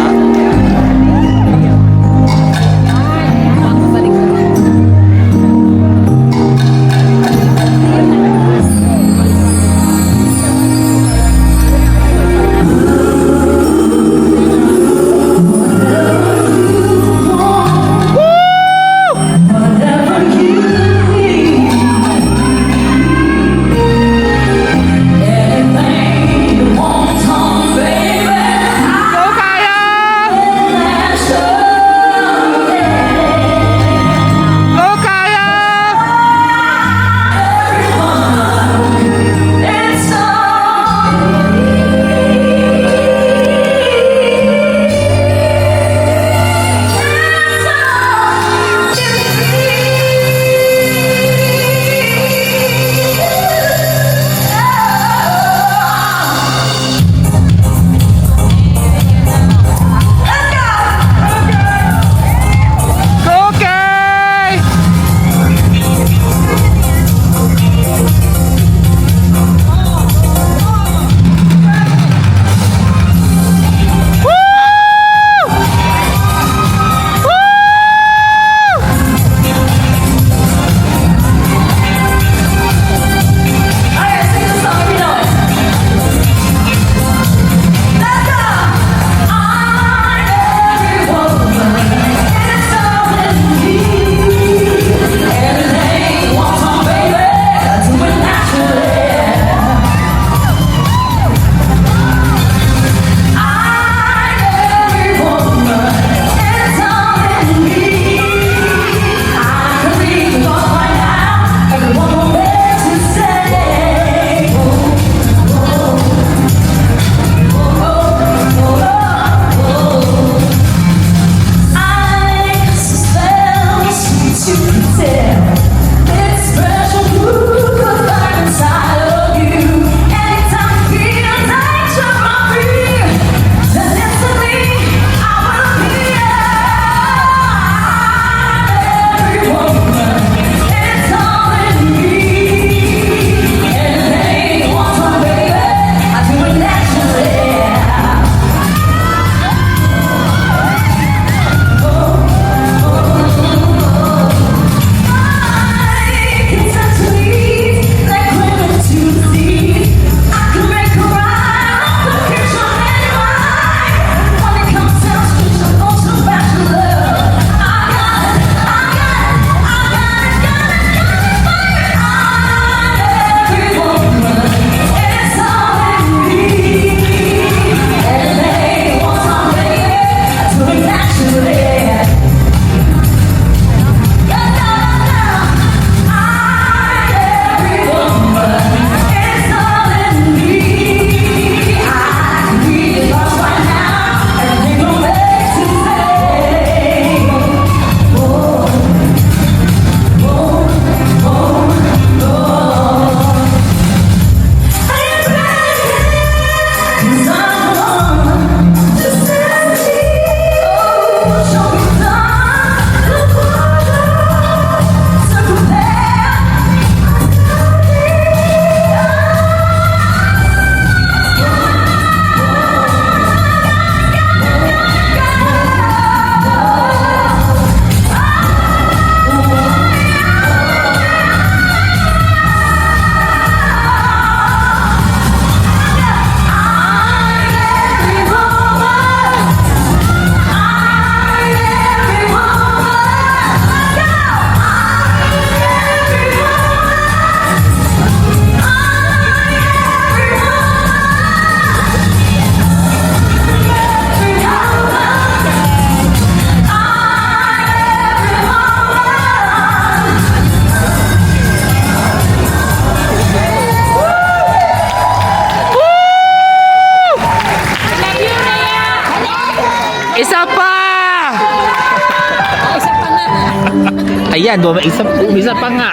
yan. Isa pa nga.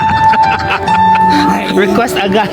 Request agad.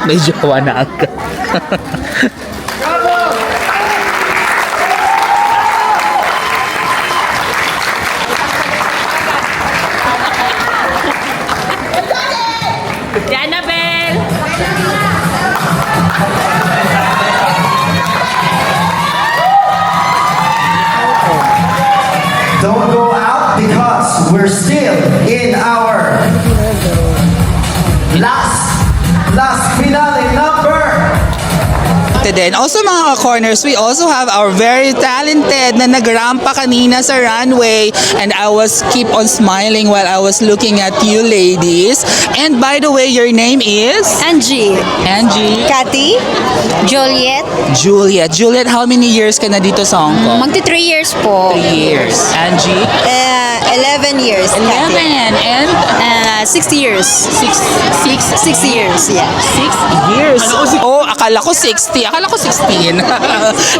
May jowa na agad. Don't go out because we're we're still in our last finale number. Then also mga corners, we also have our very talented na nagrampa kanina sa runway, and I was keep on smiling while I was looking at you ladies. And by the way, your name is Angie. Cathy, Juliet, how many years ka na dito sa Hong Kong? magti 3 years po. 3 years. Angie? 11 years. 11 and 60 years. 60 years, yeah. 6 years. Oh, akala ko 60. Akala ko 16.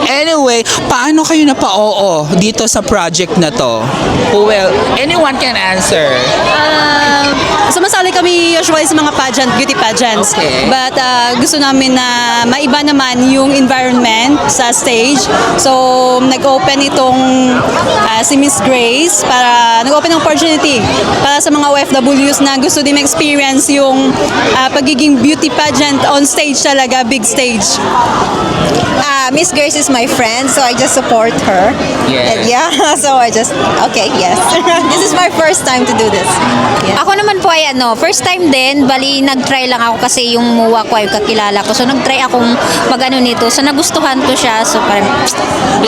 Anyway, paano kayo napao dito sa project na to? Well, anyone can answer. Sumasali kami usually sa mga beauty pageants. Okay. But gusto namin na maiba naman yung environment sa stage. So, nag-open itong si Miss Grace para nag-open ng opportunity para sa mga OFWs na gusto din experience yung pagiging beauty pageant on stage talaga, big stage. Miss Grace is my friend, so I just support her. Yes. Yeah, so I just, okay, yes. This is my first time to do this. Yeah. Ako naman po ay first time din, bali nag-try lang ako kasi yung muwa ko ay kakilala ko. So nag-try akong mag-ano nito. So nagustuhan ko siya. So parang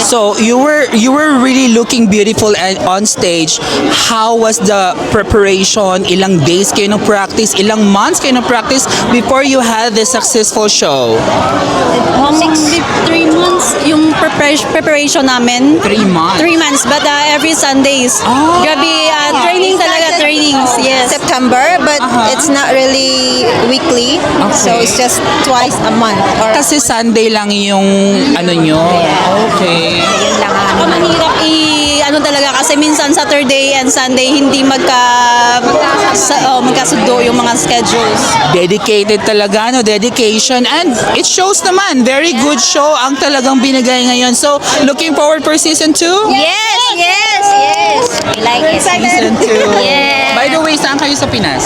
So you were really looking beautiful on stage. How was the preparation? Ilang days kayo ng practice? Ilang months kayo ng practice before you had this successful show? 3 months yung preparation namin. 3 months. 3 months, but every Sundays. Oh. Grabe, training talaga, trainings. Yes. September, but it's not really weekly. So it's just twice a month. Or Kasi Sunday lang yung ano nyo. Okay. yun lang Ako mahirap talaga kasi minsan Saturday and Sunday hindi magkasundo yung mga schedules. Dedicated talaga, no? Dedication. And it shows naman. Very good show ang talagang binigay ngayon. So, looking forward for season 2? Yes. I like it. Season 2. Yeah. By the way, saan kayo sa Pinas?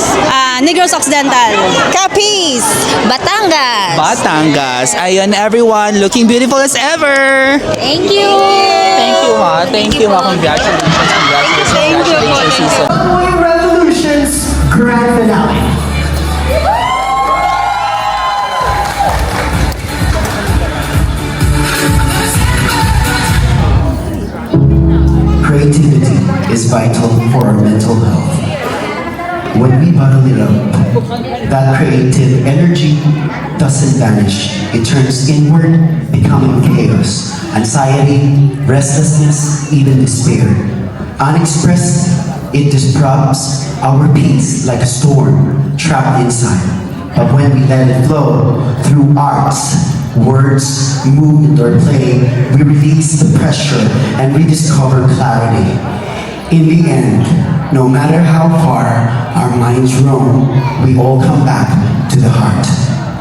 Negros Occidental. Capiz! Batangas. Ayun, everyone. Looking beautiful as ever. Thank you. Thank you, ha. Congratulations. Season. Runway Revolution's grand finale. Creativity is vital for our mental health. When we bottle it up, that creative energy doesn't vanish. It turns inward, becoming chaos, anxiety, restlessness, even despair. Unexpressed, it disrupts our peace like a storm trapped inside. But when we let it flow through arts, words, movement, or play, we release the pressure and rediscover clarity. In the end, no matter how far our minds roam, we all come back to the heart.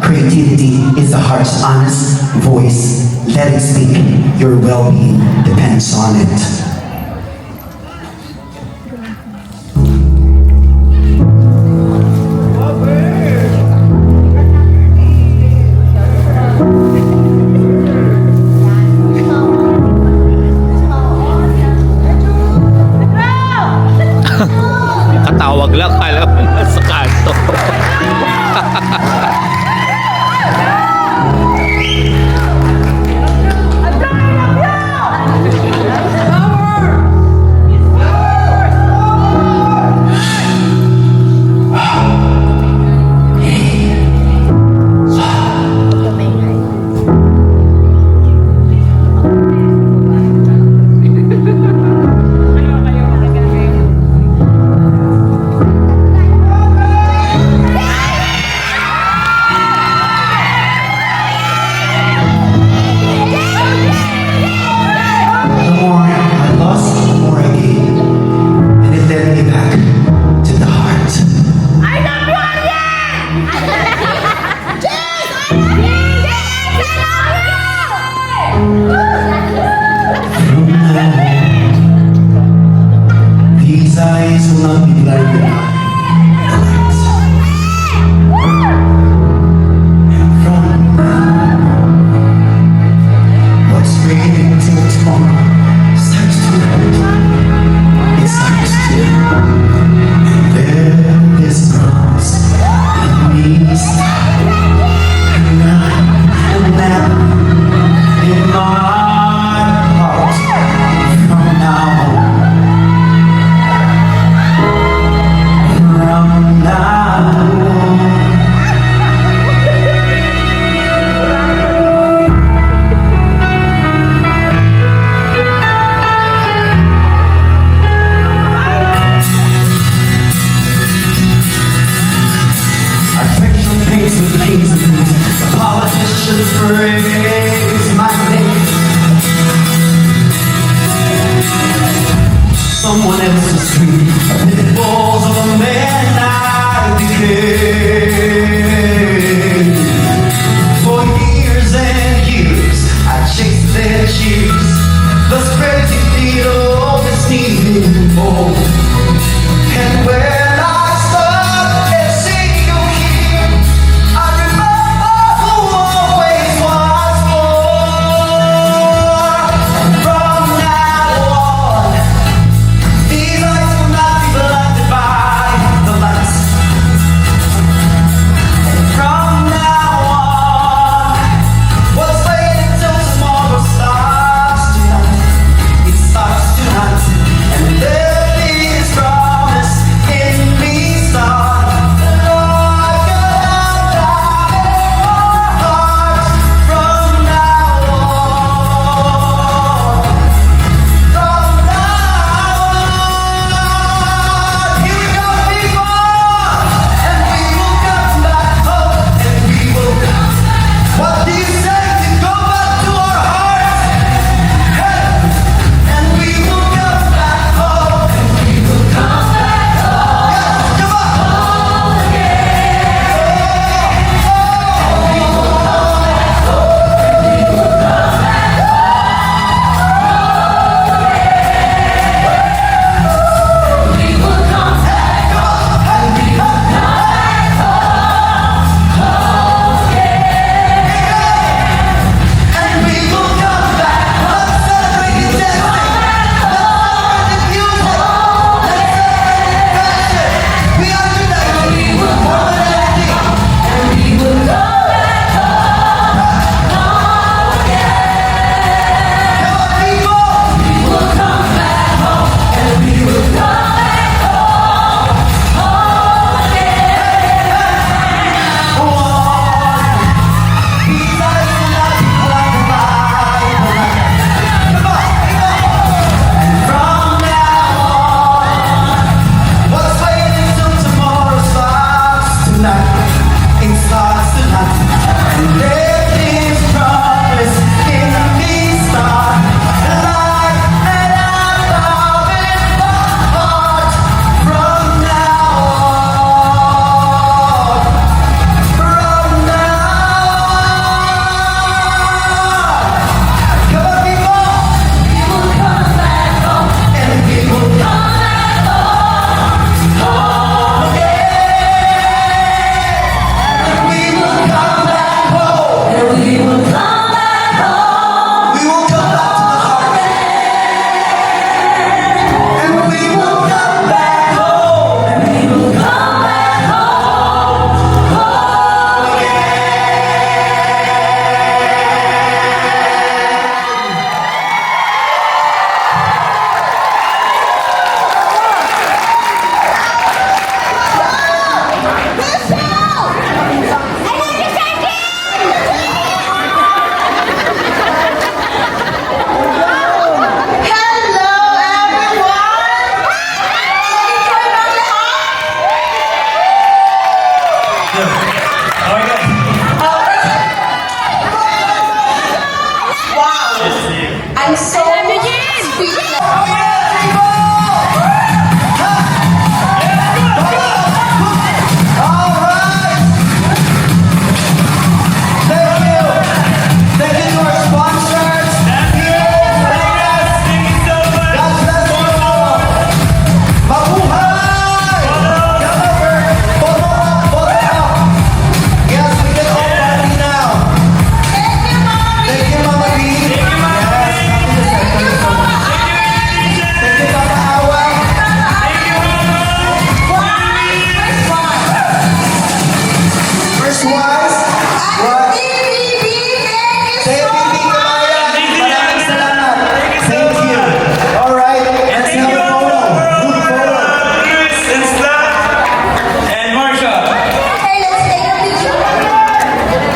Creativity is the heart's honest voice. Let it speak. Your well-being depends on it. Katawag lang, kala mo nasa kanto. These eyes will not be blinded by the light. And from now, what's waiting till tomorrow starts to hurt. It starts to praise my name. Someone else's dream, the balls of a man I became. For years and years, I chased their cheers, the crazy beat of this needing more. And when I stop and see you here, I remember who always was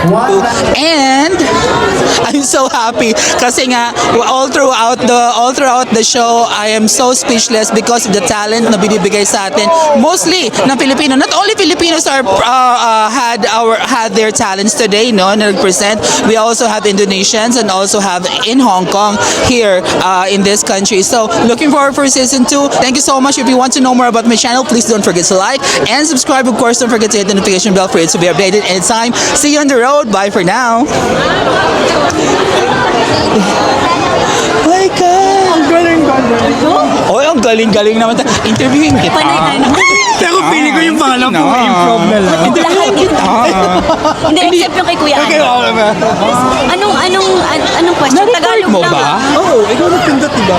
And I'm so happy kasi nga all throughout the show I am so speechless because of the talent na binibigay sa atin mostly ng Filipino. Not only Filipinos are had their talents today, no, na nag-present. We also have Indonesians and also have in Hong Kong here in this country. So looking forward for season 2. Thank you so much. If you want to know more about my channel, please don't forget to like and subscribe. Of course, don't forget to hit the notification bell for it to be updated anytime. See you on the road. Bye for now. My God! Ang galing-galing. Oh, ang galing-galing naman. Interviewin kita. Pero feeling ko yung pangalan po improv na lang. Lahat yun. Hindi, except yung kay Kuya Okay, Ano. okay ba? Anong question? Tagalog mo lang. ba? Oo, ikaw nagpindot, diba?